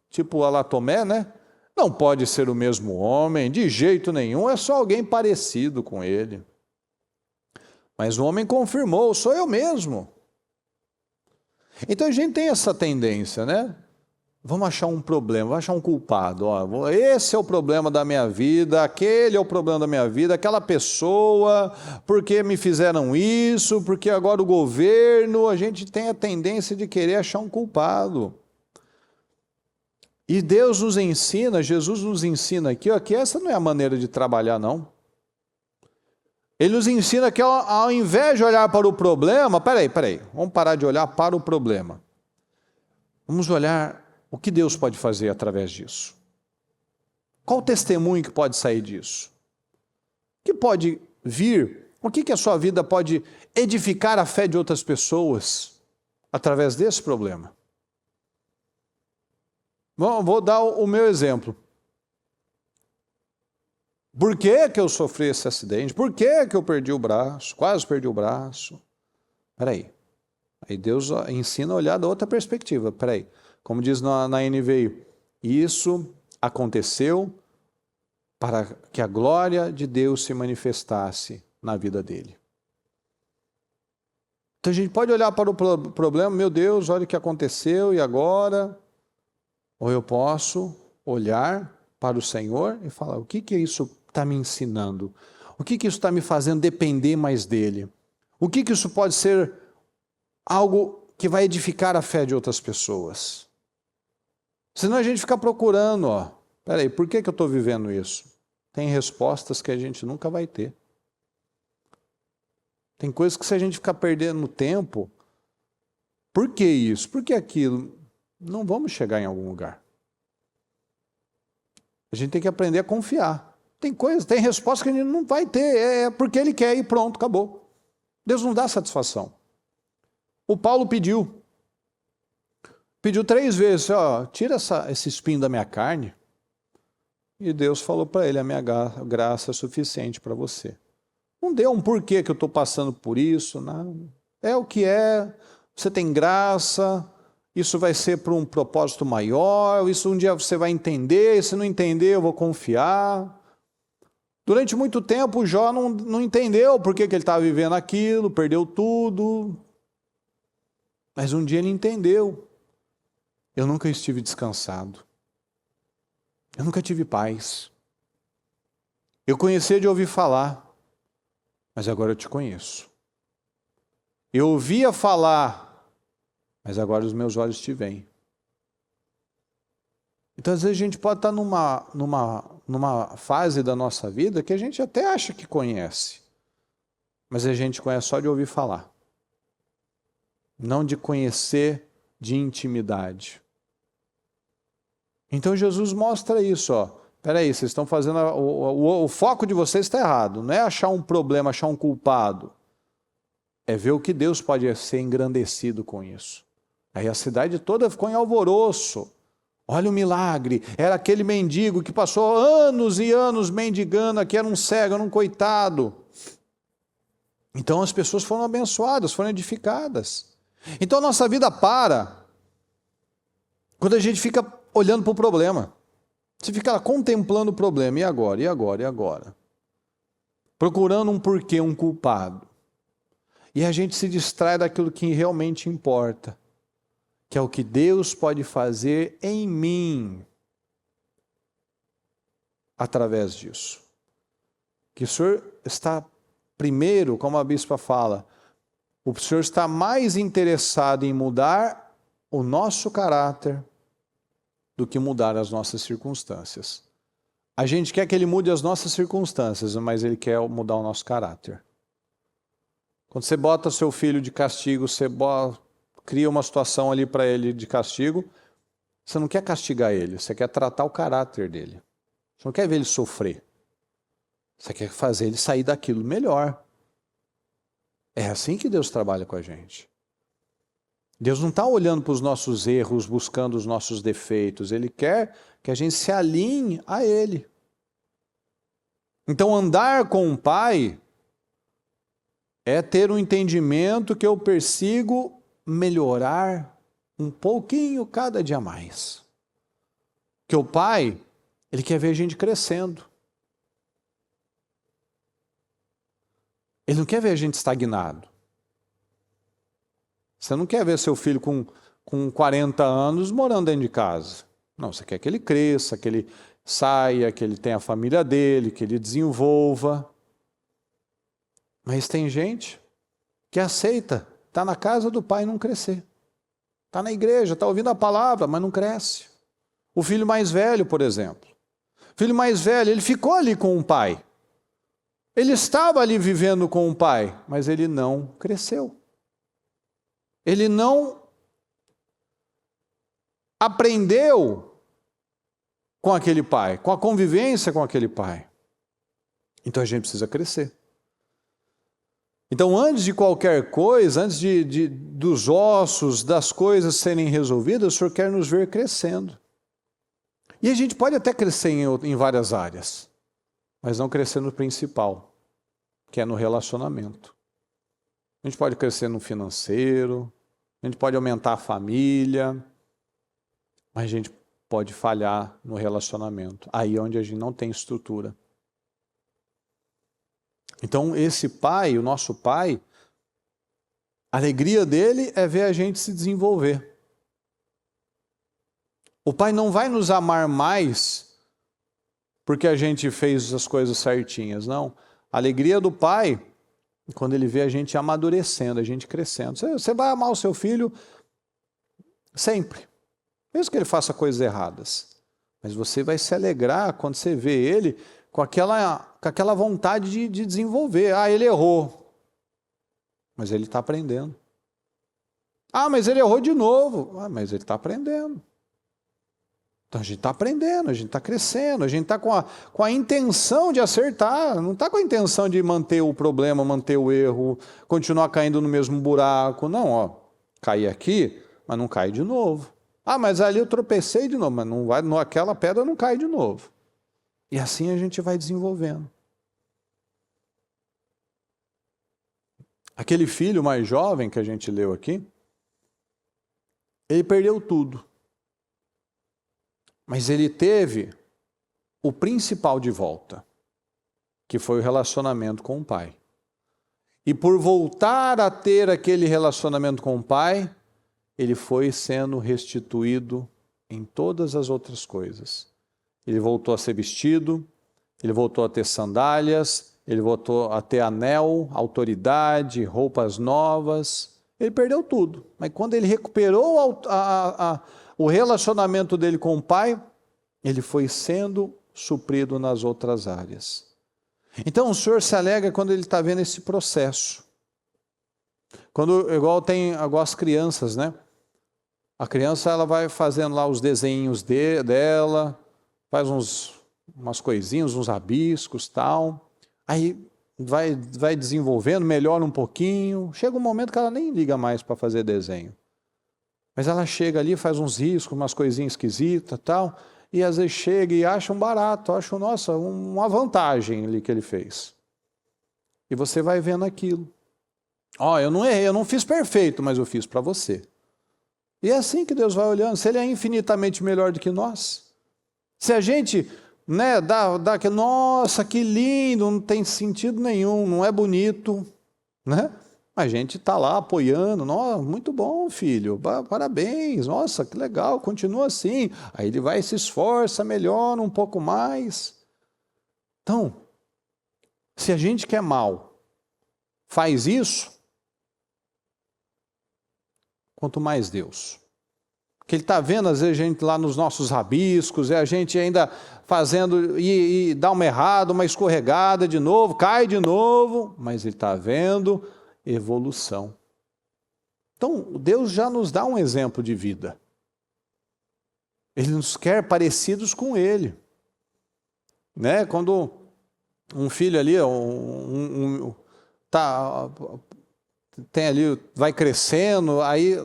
tipo a lá Tomé, né? Não pode ser o mesmo homem, de jeito nenhum, é só alguém parecido com ele. Mas o homem confirmou, sou eu mesmo. Então a gente tem essa tendência, né? Vamos achar um problema, vamos achar um culpado. Ó, esse é o problema da minha vida, aquele é o problema da minha vida, aquela pessoa, porque me fizeram isso, porque agora o governo, a gente tem a tendência de querer achar um culpado. E Deus nos ensina, Jesus nos ensina aqui, ó, que essa não é a maneira de trabalhar, não. Ele nos ensina que ao invés de olhar para o problema, peraí, vamos parar de olhar para o problema. Vamos olhar o que Deus pode fazer através disso. Qual o testemunho que pode sair disso? O que pode vir? O que a sua vida pode edificar a fé de outras pessoas através desse problema? Bom, vou dar o meu exemplo. Por que eu sofri esse acidente? Por que eu perdi o braço? Quase perdi o braço? Peraí. Aí Deus ensina a olhar da outra perspectiva. Peraí. Como diz na NVI, isso aconteceu para que a glória de Deus se manifestasse na vida dele. Então a gente pode olhar para o problema, meu Deus, olha o que aconteceu e agora? Ou eu posso olhar para o Senhor e falar, o que isso está me ensinando? O que isso está me fazendo depender mais dele? O que isso pode ser algo que vai edificar a fé de outras pessoas? Senão a gente fica procurando, peraí, por que eu estou vivendo isso? Tem respostas que a gente nunca vai ter. Tem coisas que se a gente ficar perdendo tempo, por que isso? Por que aquilo? Não vamos chegar em algum lugar. A gente tem que aprender a confiar. Tem coisas, tem respostas que a gente não vai ter, é porque ele quer e pronto, acabou. Deus não dá satisfação. O Paulo pediu 3 vezes, tira esse espinho da minha carne. E Deus falou para ele, a minha graça é suficiente para você. Não deu um porquê que eu estou passando por isso, não. É o que é, você tem graça, isso vai ser para um propósito maior, isso um dia você vai entender, e se não entender eu vou confiar. Durante muito tempo o Jó não entendeu por que ele estava vivendo aquilo, perdeu tudo. Mas um dia ele entendeu. Eu nunca estive descansado. Eu nunca tive paz. Eu conhecia de ouvir falar, mas agora eu te conheço. Eu ouvia falar, mas agora os meus olhos te veem. Então, às vezes, a gente pode estar numa fase da nossa vida que a gente até acha que conhece, mas a gente conhece só de ouvir falar. Não de conhecer de intimidade. Então Jesus mostra isso, Peraí, vocês estão fazendo, o foco de vocês está errado, não é achar um problema, achar um culpado. É ver o que Deus pode ser engrandecido com isso. Aí a cidade toda ficou em alvoroço. Olha o milagre, era aquele mendigo que passou anos e anos mendigando, aqui era um cego, era um coitado. Então as pessoas foram abençoadas, foram edificadas. Então a nossa vida para quando a gente fica olhando para o problema. Você fica lá contemplando o problema, e agora, e agora, e agora? Procurando um porquê, um culpado. E a gente se distrai daquilo que realmente importa, que é o que Deus pode fazer em mim, através disso. Que o Senhor está, primeiro, como a bispa fala, o Senhor está mais interessado em mudar o nosso caráter do que mudar as nossas circunstâncias. A gente quer que Ele mude as nossas circunstâncias, mas Ele quer mudar o nosso caráter. Quando você bota seu filho de castigo, você cria uma situação ali para ele de castigo, você não quer castigar ele, você quer tratar o caráter dele. Você não quer ver ele sofrer. Você quer fazer ele sair daquilo melhor. É assim que Deus trabalha com a gente. Deus não está olhando para os nossos erros, buscando os nossos defeitos. Ele quer que a gente se alinhe a Ele. Então, andar com o Pai é ter um entendimento que eu persigo melhorar um pouquinho cada dia mais. Que o Pai, Ele quer ver a gente crescendo. Ele não quer ver a gente estagnado. Você não quer ver seu filho com com 40 anos morando dentro de casa. Não, você quer que ele cresça, que ele saia, que ele tenha a família dele, que ele desenvolva. Mas tem gente que aceita, está na casa do pai e não crescer. Está na igreja, está ouvindo a palavra, mas não cresce. O filho mais velho, por exemplo. O filho mais velho, ele ficou ali com o pai. Ele estava ali vivendo com o pai, mas ele não cresceu. Ele não aprendeu com aquele pai, com a convivência com aquele pai. Então a gente precisa crescer. Então, antes de qualquer coisa, antes dos ossos, das coisas serem resolvidas, o Senhor quer nos ver crescendo. E a gente pode até crescer em várias áreas, mas não crescer no principal, que é no relacionamento. A gente pode crescer no financeiro, a gente pode aumentar a família, mas a gente pode falhar no relacionamento, aí onde a gente não tem estrutura. Então esse pai, o nosso pai, a alegria dele é ver a gente se desenvolver. O pai não vai nos amar mais porque a gente fez as coisas certinhas, não. A alegria do pai, quando ele vê a gente amadurecendo, a gente crescendo. Você vai amar o seu filho sempre, mesmo que ele faça coisas erradas. Mas você vai se alegrar quando você vê ele com aquela vontade de desenvolver. Ah, ele errou, mas ele está aprendendo. Ah, mas ele errou de novo. Ah, mas ele está aprendendo. Então a gente está aprendendo, a gente está crescendo, a gente está com a intenção de acertar, não está com a intenção de manter o problema, manter o erro, continuar caindo no mesmo buraco. Não, ó, caí aqui, mas não cai de novo. Ah, mas ali eu tropecei de novo, mas não vai, aquela pedra não cai de novo. E assim a gente vai desenvolvendo. Aquele filho mais jovem que a gente leu aqui, ele perdeu tudo. Mas ele teve o principal de volta, que foi o relacionamento com o pai. E por voltar a ter aquele relacionamento com o pai, ele foi sendo restituído em todas as outras coisas. Ele voltou a ser vestido, ele voltou a ter sandálias, ele voltou a ter anel, autoridade, roupas novas. Ele perdeu tudo. Mas quando ele recuperou o relacionamento dele com o pai, ele foi sendo suprido nas outras áreas. Então o Senhor se alegra quando ele está vendo esse processo. Igual as crianças, né? A criança ela vai fazendo lá os desenhos dela, faz umas coisinhas, uns rabiscos, tal. Aí vai desenvolvendo, melhora um pouquinho. Chega um momento que ela nem liga mais para fazer desenho. Mas ela chega ali, faz uns riscos, umas coisinhas esquisitas, tal. E às vezes chega e acha um barato, acha, nossa, uma vantagem ali que ele fez. E você vai vendo aquilo. Ó, eu não errei, eu não fiz perfeito, mas eu fiz para você. E é assim que Deus vai olhando, se Ele é infinitamente melhor do que nós. Se a gente, né, dá que, nossa, que lindo, não tem sentido nenhum, não é bonito, né? A gente está lá apoiando, nossa, muito bom, filho, parabéns, nossa, que legal, continua assim. Aí ele vai, se esforça, melhora um pouco mais. Então, se a gente que é mal faz isso, quanto mais Deus. Porque Ele está vendo, às vezes, a gente lá nos nossos rabiscos, e a gente ainda fazendo, e dá uma errada, uma escorregada de novo, cai de novo, mas Ele está vendo evolução. Então, Deus já nos dá um exemplo de vida. Ele nos quer parecidos com Ele. Né? Quando um filho ali, tem ali, vai crescendo, aí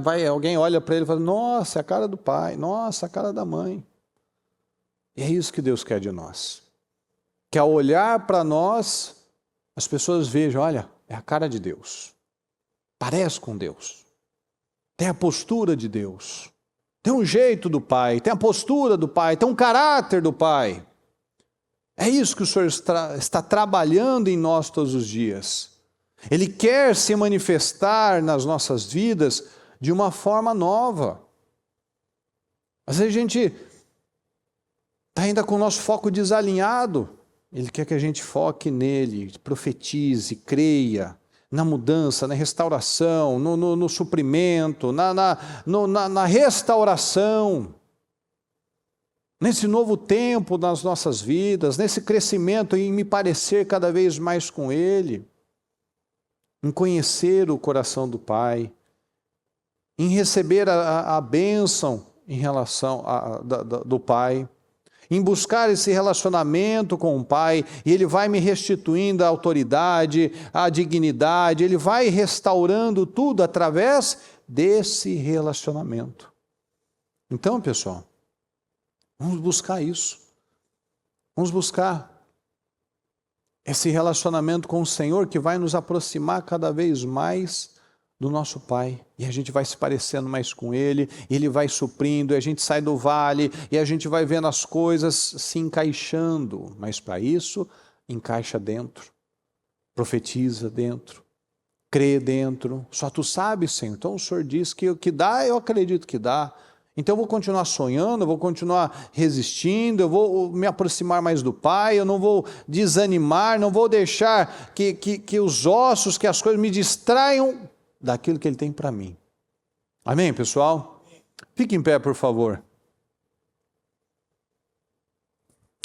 vai alguém olha para ele e fala, nossa, é a cara do pai, nossa, a cara da mãe. E é isso que Deus quer de nós. Que ao olhar para nós, as pessoas vejam, olha, é a cara de Deus. Parece com Deus. Tem a postura de Deus. Tem um jeito do pai, tem a postura do pai, tem um caráter do pai. É isso que o Senhor está trabalhando em nós todos os dias. Ele quer se manifestar nas nossas vidas de uma forma nova. Às vezes a gente está ainda com o nosso foco desalinhado. Ele quer que a gente foque nele, profetize, creia na mudança, na restauração, no suprimento, na restauração, nesse novo tempo nas nossas vidas, nesse crescimento em me parecer cada vez mais com Ele, em conhecer o coração do Pai, em receber a bênção em relação do Pai, em buscar esse relacionamento com o Pai, e Ele vai me restituindo a autoridade, a dignidade, Ele vai restaurando tudo através desse relacionamento. Então, pessoal, vamos buscar isso. Vamos buscar esse relacionamento com o Senhor que vai nos aproximar cada vez mais do nosso Pai, e a gente vai se parecendo mais com Ele, Ele vai suprindo, e a gente sai do vale, e a gente vai vendo as coisas se encaixando, mas para isso, encaixa dentro, profetiza dentro, crê dentro, só Tu sabes, Senhor. Então o Senhor diz que o que dá, eu acredito que dá, então eu vou continuar sonhando, eu vou continuar resistindo, eu vou me aproximar mais do Pai, eu não vou desanimar, não vou deixar que os ossos, que as coisas me distraiam daquilo que Ele tem para mim. Amém, pessoal? Fique em pé, por favor.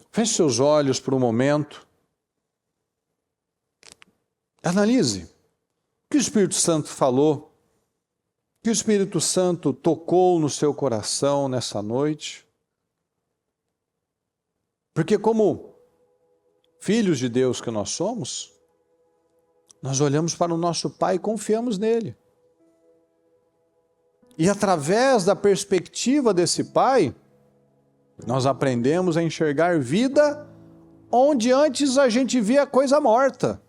Feche seus olhos por um momento. Analise o que o Espírito Santo falou, o que o Espírito Santo tocou no seu coração nessa noite. Porque como filhos de Deus que nós somos, nós olhamos para o nosso Pai e confiamos nele. E através da perspectiva desse Pai, nós aprendemos a enxergar vida onde antes a gente via coisa morta.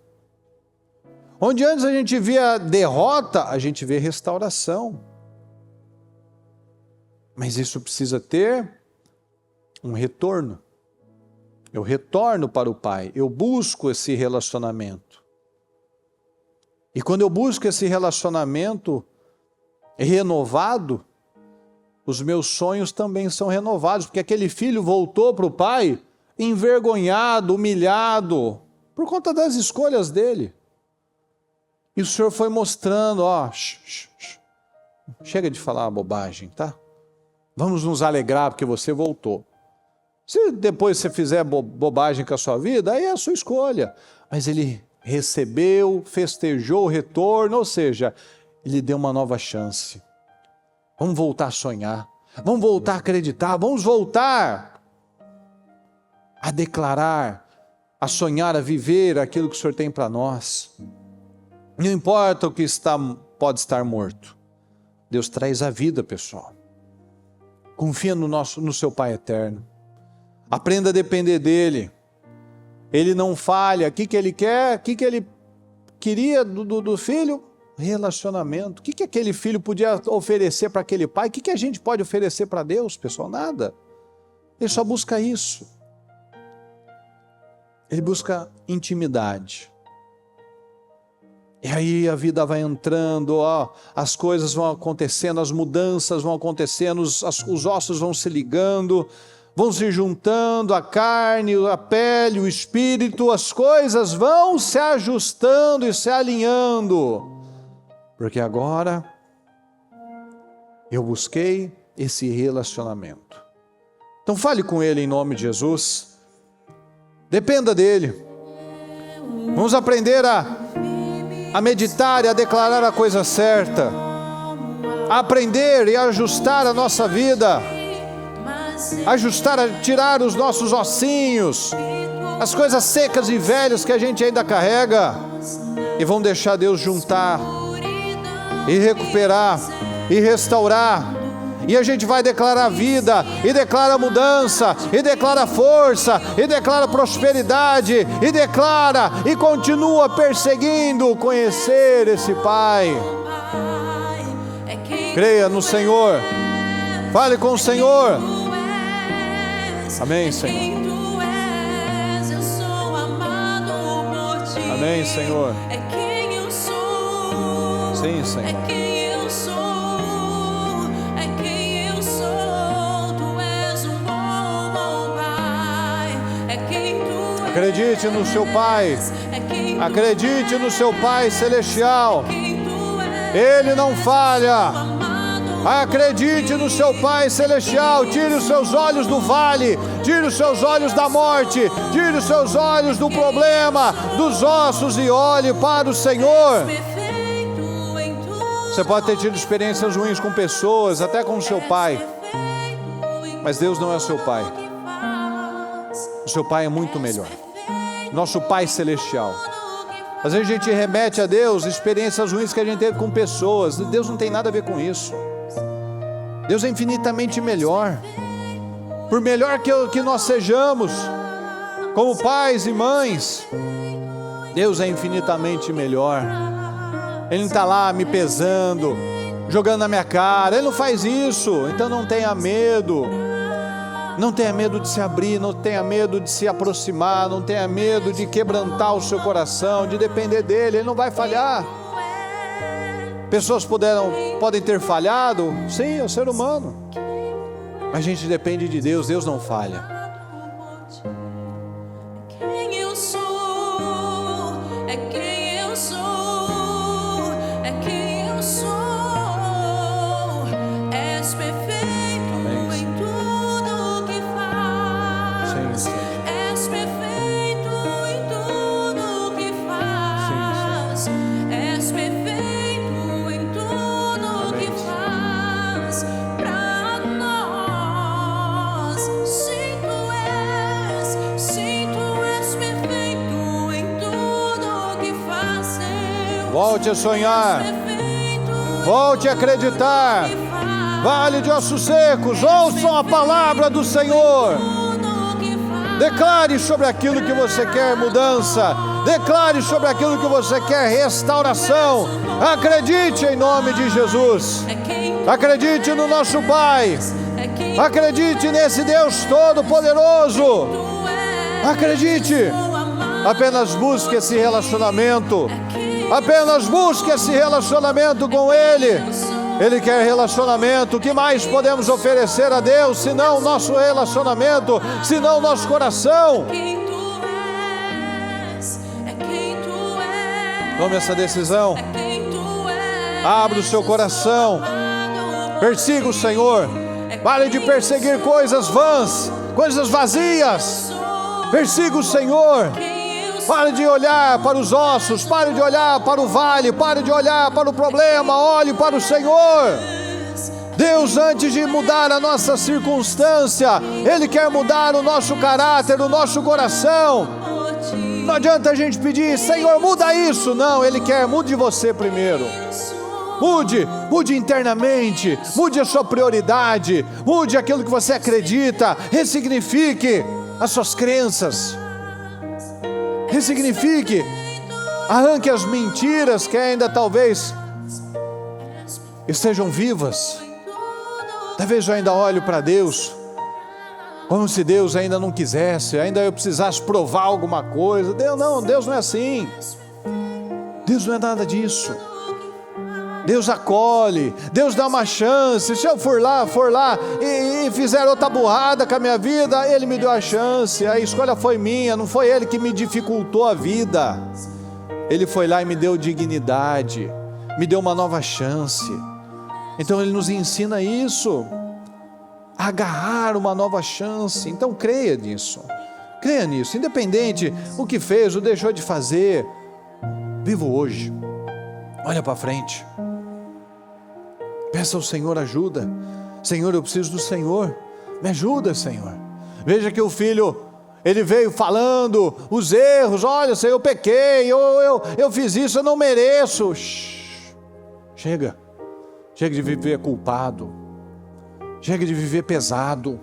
Onde antes a gente via derrota, a gente vê restauração. Mas isso precisa ter um retorno. Eu retorno para o Pai, eu busco esse relacionamento. E quando eu busco esse relacionamento renovado, os meus sonhos também são renovados, porque aquele filho voltou para o pai envergonhado, humilhado, por conta das escolhas dele. E o Senhor foi mostrando, chega de falar bobagem, tá? Vamos nos alegrar porque você voltou. Se depois você fizer bobagem com a sua vida, aí é a sua escolha. Mas ele recebeu, festejou o retorno, ou seja, Ele deu uma nova chance. Vamos voltar a sonhar, vamos voltar a acreditar, vamos voltar a declarar, a sonhar, a viver aquilo que o Senhor tem para nós. Não importa o que pode estar morto, Deus traz a vida, pessoal. Confia no seu Pai eterno, aprenda a depender dEle. Ele não falha. O que Ele quer? O que Ele queria do filho? Relacionamento. O que aquele filho podia oferecer para aquele pai? O que a gente pode oferecer para Deus, pessoal? Nada. Ele só busca isso. Ele busca intimidade. E aí a vida vai entrando, as coisas vão acontecendo, as mudanças vão acontecendo, os ossos vão se ligando, vão se juntando, a carne, a pele, o espírito, as coisas vão se ajustando e se alinhando. Porque agora eu busquei esse relacionamento. Então fale com Ele em nome de Jesus. Dependa dEle. Vamos aprender a meditar e a declarar a coisa certa. A aprender e a ajustar a nossa vida. Ajustar, tirar os nossos ossinhos, as coisas secas e velhas que a gente ainda carrega, e vão deixar Deus juntar, e recuperar, e restaurar, e a gente vai declarar vida, e declara mudança, e declara força, e declara prosperidade, e declara, e continua perseguindo conhecer esse Pai. Creia no Senhor, fale com o Senhor. Amém, Senhor. Amém, Senhor. Sim, Senhor. Acredite no seu Pai. Acredite no seu Pai celestial. Ele não falha. Acredite no seu Pai celestial. Tire os seus olhos do vale, tire os seus olhos da morte, tire os seus olhos do problema, dos ossos, e olhe para o Senhor. Você pode ter tido experiências ruins com pessoas, até com o seu pai, mas Deus não é o seu pai. O seu Pai é muito melhor. Nosso Pai celestial. Às vezes a gente remete a Deus experiências ruins que a gente teve com pessoas. Deus não tem nada a ver com isso. Deus é infinitamente melhor. Por melhor que nós sejamos, como pais e mães, Deus é infinitamente melhor. Ele não está lá me pesando, jogando na minha cara. Ele não faz isso. Então não tenha medo. Não tenha medo de se abrir, não tenha medo de se aproximar, não tenha medo de quebrantar o seu coração, de depender dele. Ele não vai falhar. Pessoas podem ter falhado, sim, é o ser humano, mas a gente depende de Deus. Deus não falha. Quem eu sou, é quem eu sou, é quem eu sou. És perfeito em tudo que faz. Sim. És perfeito em tudo que faz. Sim. És perfeito em tudo que faz pra nós. Sim, tu és perfeito em tudo que faz. Volte a sonhar, volte a acreditar. Vale de ossos secos, ouçam a palavra do Senhor. Declare sobre aquilo que você quer mudança. Declare sobre aquilo que você quer restauração. Acredite em nome de Jesus. Acredite no nosso Pai. Acredite nesse Deus Todo-Poderoso. Acredite. Apenas busque esse relacionamento. Apenas busque esse relacionamento com Ele. Ele quer relacionamento. O que mais podemos oferecer a Deus, senão o nosso relacionamento, senão o nosso coração? Tome essa decisão. Abra o seu coração. Persiga o Senhor. Pare de perseguir coisas vãs, coisas vazias. Persiga o Senhor. Pare de olhar para os ossos, pare de olhar para o vale, pare de olhar para o problema, olhe para o Senhor. Deus, antes de mudar a nossa circunstância, Ele quer mudar o nosso caráter, o nosso coração. Não adianta a gente pedir, Senhor, muda isso. Não, Ele quer, mude você primeiro. Mude internamente, mude a sua prioridade, mude aquilo que você acredita, ressignifique as suas crenças. Ressignifique, arranque as mentiras que ainda talvez estejam vivas. Talvez eu ainda olhe para Deus como se Deus ainda não quisesse, ainda eu precisasse provar alguma coisa. Deus não é assim. Deus não é nada disso. Deus acolhe, Deus dá uma chance. Se eu for lá e fizer outra burrada com a minha vida, Ele me deu a chance, a escolha foi minha, não foi Ele que me dificultou a vida. Ele foi lá e me deu dignidade, me deu uma nova chance. Então Ele nos ensina isso, a agarrar uma nova chance. Então creia nisso, independente o que fez ou deixou de fazer. Viva hoje, olha para frente. Peça ao Senhor ajuda. Senhor, eu preciso do Senhor. Me ajuda, Senhor. Veja que o filho, ele veio falando os erros. Olha, Senhor, eu pequei, eu fiz isso, eu não mereço. Chega de viver culpado. Chega de viver pesado.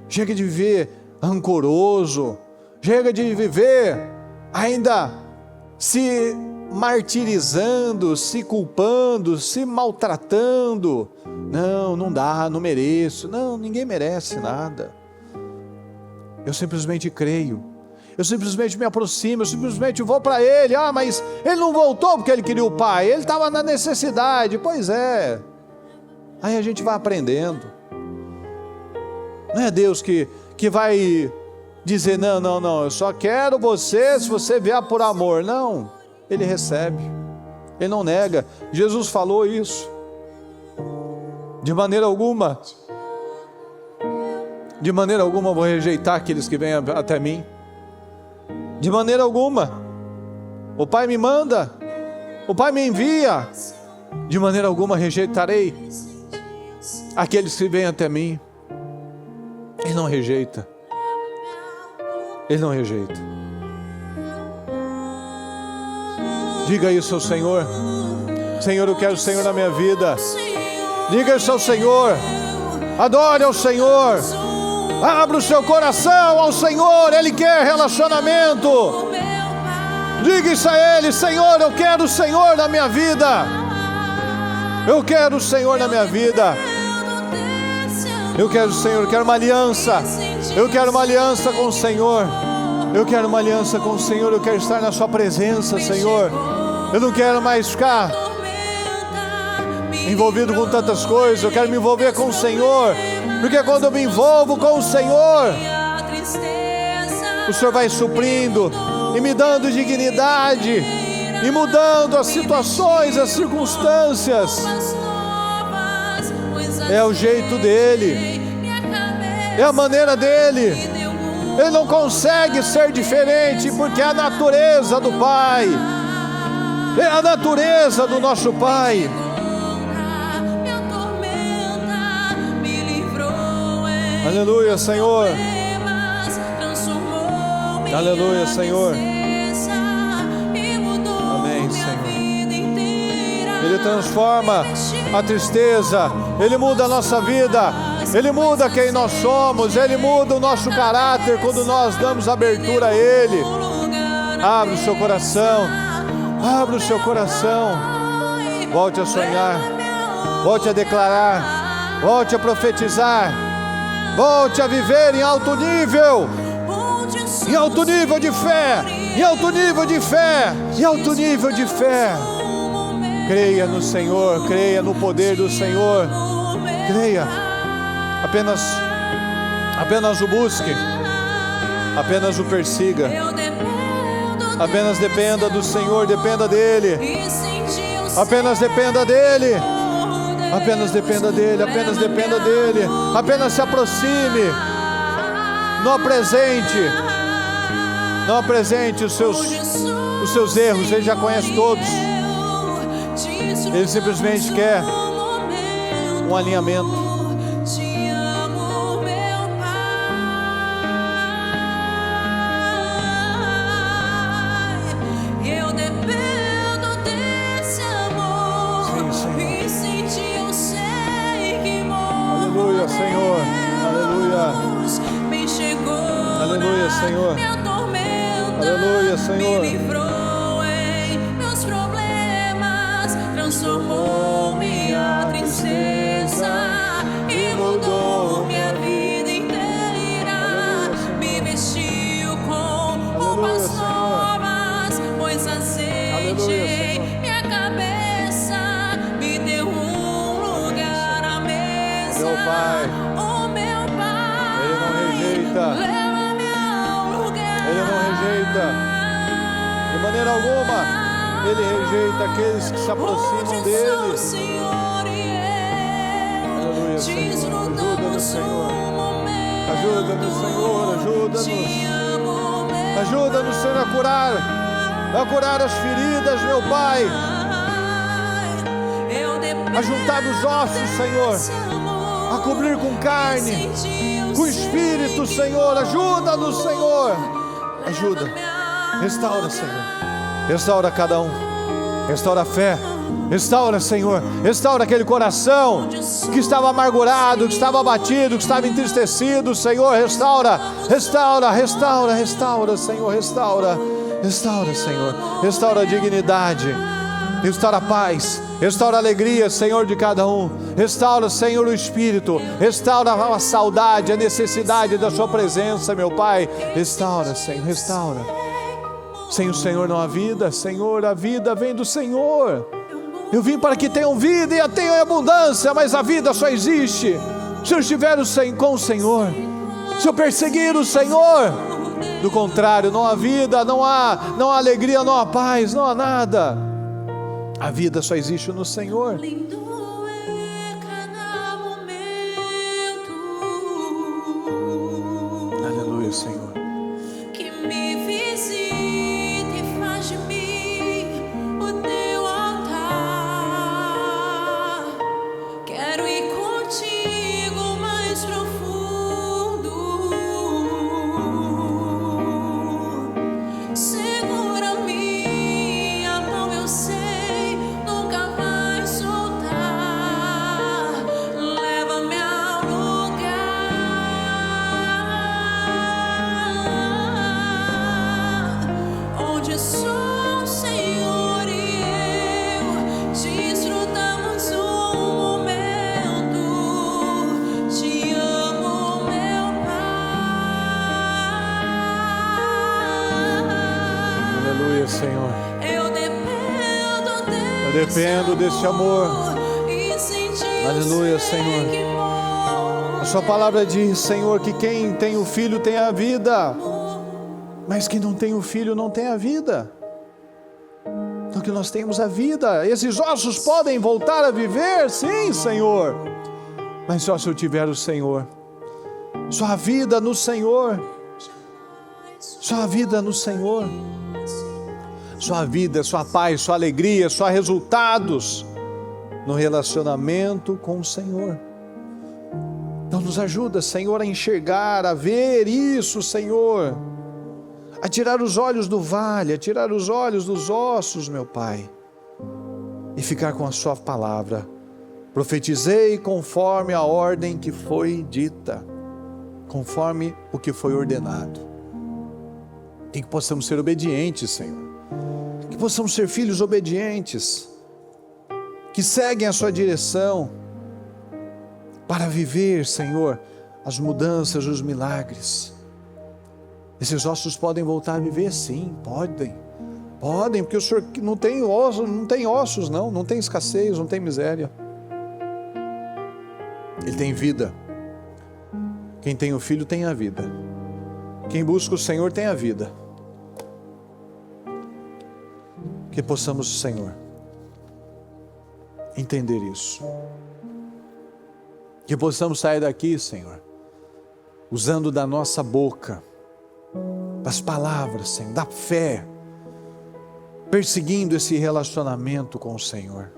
Chega de viver rancoroso. Chega de viver ainda se martirizando, se culpando, se maltratando. Não dá, não mereço. Não, ninguém merece nada. Eu simplesmente creio, eu simplesmente me aproximo, eu simplesmente vou para Ele. Mas Ele não voltou porque Ele queria o Pai, Ele estava na necessidade. Pois é. Aí a gente vai aprendendo. Não é Deus que vai dizer, não, eu só quero você se você vier por amor. Não, ele recebe, ele não nega. Jesus falou isso. De maneira alguma eu vou rejeitar aqueles que vêm até mim. De maneira alguma. O Pai me manda, o Pai me envia. De maneira alguma rejeitarei aqueles que vêm até mim. Ele não rejeita. Ele não rejeita. Diga isso ao Senhor. Senhor, eu quero o Senhor na minha vida. Diga isso ao Senhor. Adore ao Senhor. Abra o seu coração ao Senhor. Ele quer relacionamento. Diga isso a Ele. Senhor, eu quero o Senhor na minha vida. Eu quero o Senhor na minha vida. Eu quero o Senhor, eu quero uma aliança. Eu quero uma aliança com o Senhor. Eu quero uma aliança com o Senhor. Eu quero estar na sua presença, Senhor. Eu não quero mais ficar envolvido com tantas coisas. Eu quero me envolver com o Senhor, porque quando eu me envolvo com o Senhor, o Senhor vai suprindo e me dando dignidade e mudando as situações, as circunstâncias. É o jeito dele, é a maneira dele. Ele não consegue ser diferente, porque é a natureza do Pai, é a natureza do nosso Pai. Aleluia, Senhor. Aleluia, Senhor. Amém, Senhor. Ele transforma a tristeza, Ele muda a nossa vida, Ele muda quem nós somos, Ele muda o nosso caráter quando nós damos abertura a Ele. Abre o seu coração, abre o seu coração. Volte a sonhar, volte a declarar, volte a profetizar, volte a viver em alto nível de fé, em alto nível de fé, em alto nível de fé. Creia no Senhor, creia no poder do Senhor, creia. Apenas o busque, apenas o persiga, apenas dependa do Senhor, dependa dele, apenas dependa dele, apenas dependa dele, apenas dependa dele, apenas se aproxime, não apresente os seus erros, ele já conhece todos, ele simplesmente quer um alinhamento. Senhor, aleluia, aleluia, Senhor, aleluia, Senhor, me livrou em meus problemas, transformou minha tristeza e mudou minha vida inteira, me vestiu com roupas novas, pôs azeite em minha cabeça, me deu lugar à mesa. Meu Pai, Ele não rejeita, Ele não rejeita, de maneira alguma, Ele rejeita aqueles que se aproximam dEle. Aleluia, Senhor, ajuda-nos, Senhor, ajuda-nos, Senhor, ajuda-nos, Senhor, a curar as feridas, meu Pai, a juntar os ossos, Senhor, a cobrir com carne, com espírito, Senhor. Ajuda-nos, Senhor. Ajuda. Restaura, Senhor. Restaura cada um. Restaura a fé. Restaura, Senhor. Restaura aquele coração que estava amargurado, que estava abatido, que estava entristecido, Senhor. Restaura, restaura, restaura, restaura, Senhor. Restaura, restaura, Senhor. Restaura a dignidade. Restaura a paz, restaura a alegria, Senhor, de cada um. Restaura, Senhor, o espírito. Restaura a saudade, a necessidade da sua presença, meu Pai. Restaura, Senhor, restaura. Sem o Senhor não há vida, Senhor, a vida vem do Senhor. Eu vim para que tenham vida e a tenham em abundância, mas a vida só existe se eu estiver com o Senhor, se eu perseguir o Senhor, Do contrário, não há vida, não há alegria, não há paz, não há nada. A vida só existe no Senhor. Lindo é cada momento. Aleluia, Senhor. Que me visita e faz de mim o teu altar. Quero ir contigo mais profundo. Segura minha mão, eu sei, nunca vai soltar. Leva-me ao lugar onde só o Senhor e eu desfrutamos um momento. Te amo, meu Pai. Aleluia, Senhor. Eu dependo desse amor. Aleluia, Senhor. A sua palavra diz, Senhor, que quem tem o Filho tem a vida, mas quem não tem o Filho não tem a vida. Então que nós temos a vida. Esses ossos podem voltar a viver? Sim, Senhor, mas só se eu tiver o Senhor. Só a vida no Senhor. Só a vida no Senhor. Sua vida, sua paz, sua alegria, só resultados no relacionamento com o Senhor. Então nos ajuda, Senhor, a enxergar, a ver isso, Senhor, a tirar os olhos do vale, a tirar os olhos dos ossos, meu Pai, e ficar com a sua palavra. Profetizei conforme a ordem que foi dita, conforme o que foi ordenado. E que possamos ser obedientes, Senhor. Que possamos ser filhos obedientes, que seguem a sua direção, para viver, Senhor, as mudanças, os milagres. Esses ossos podem voltar a viver? Sim, podem, porque o Senhor não tem ossos, não tem escassez, não tem miséria. Ele tem vida. Quem tem o Filho tem a vida. Quem busca o Senhor tem a vida. Que possamos, Senhor, entender isso. Que possamos sair daqui, Senhor, usando da nossa boca, das palavras, Senhor, da fé, perseguindo esse relacionamento com o Senhor.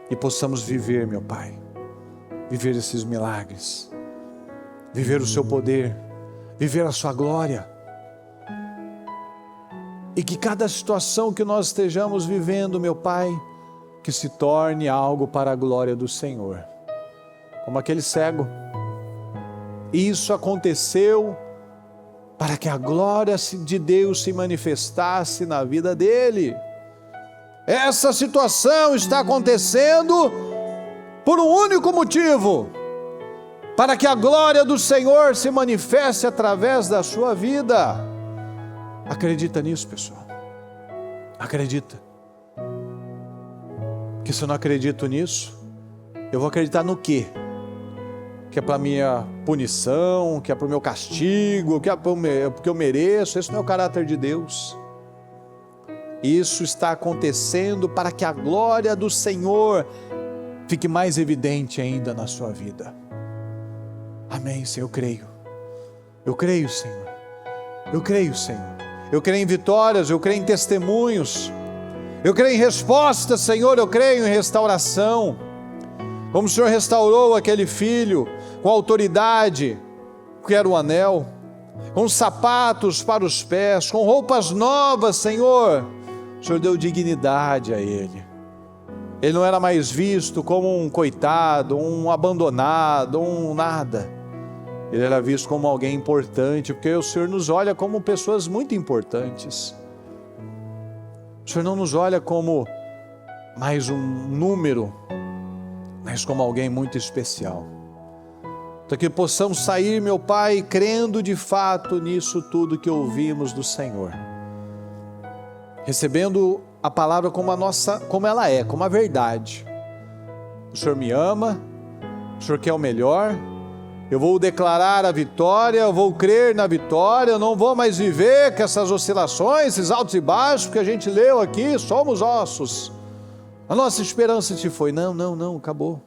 E possamos viver, meu Pai, viver esses milagres, viver o seu poder, viver a sua glória. E que cada situação que nós estejamos vivendo, meu Pai, que se torne algo para a glória do Senhor. Como aquele cego. Isso aconteceu para que a glória de Deus se manifestasse na vida dele. Essa situação está acontecendo por um único motivo: para que a glória do Senhor se manifeste através da sua vida. Acredita nisso, pessoal? Acredita? Que se eu não acredito nisso, eu vou acreditar no quê? Que é para minha punição, que é para o meu castigo, que é porque eu mereço. Esse não é o caráter de Deus. Isso está acontecendo para que a glória do Senhor fique mais evidente ainda na sua vida. Amém, Senhor, eu creio. Eu creio, Senhor. Eu creio, Senhor. Eu creio em vitórias, eu creio em testemunhos, eu creio em respostas, Senhor, eu creio em restauração. Como o Senhor restaurou aquele filho com autoridade, que era o anel, com sapatos para os pés, com roupas novas, Senhor, o Senhor deu dignidade a ele. Ele não era mais visto como um coitado, um abandonado, um nada. Ele era visto como alguém importante, porque o Senhor nos olha como pessoas muito importantes. O Senhor não nos olha como mais um número, mas como alguém muito especial. Então que possamos sair, meu Pai, crendo de fato nisso tudo que ouvimos do Senhor. Recebendo a palavra como ela é, como a verdade. O Senhor me ama, o Senhor quer o melhor, Eu vou declarar a vitória, eu vou crer na vitória, eu não vou mais viver com essas oscilações, esses altos e baixos que a gente leu aqui, somos ossos. A nossa esperança se foi. Não, acabou.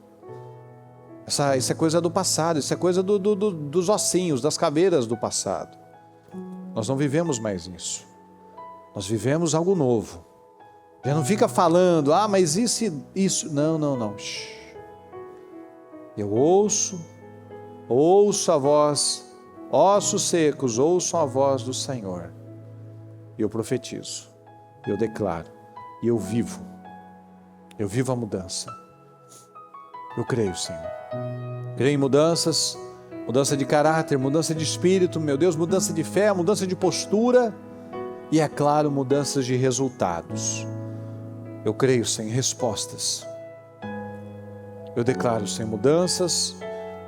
Isso é coisa do passado, isso é coisa dos ossinhos, das caveiras do passado. Nós não vivemos mais isso. Nós vivemos algo novo. Já não fica falando, mas isso. Não. Eu ouço a voz, ossos secos, ouçam a voz do Senhor. E eu profetizo, eu declaro, e eu vivo a mudança. Eu creio, Senhor. Creio em mudanças, mudança de caráter, mudança de espírito, meu Deus, mudança de fé, mudança de postura e, é claro, mudanças de resultados. Eu creio, Senhor, em respostas. Eu declaro, Senhor, mudanças,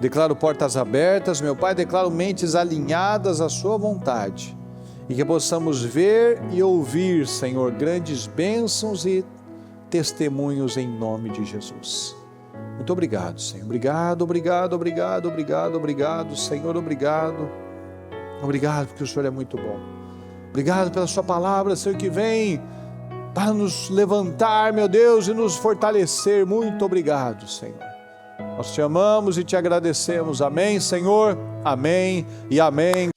declaro portas abertas, meu Pai, declaro mentes alinhadas à sua vontade e que possamos ver e ouvir, Senhor, grandes bênçãos e testemunhos em nome de Jesus. Muito obrigado, Senhor. Obrigado, Senhor, obrigado. Obrigado porque o Senhor é muito bom. Obrigado pela sua palavra, Senhor, que vem para nos levantar, meu Deus, e nos fortalecer. Muito obrigado, Senhor. Nós te amamos e te agradecemos. Amém, Senhor. Amém e amém.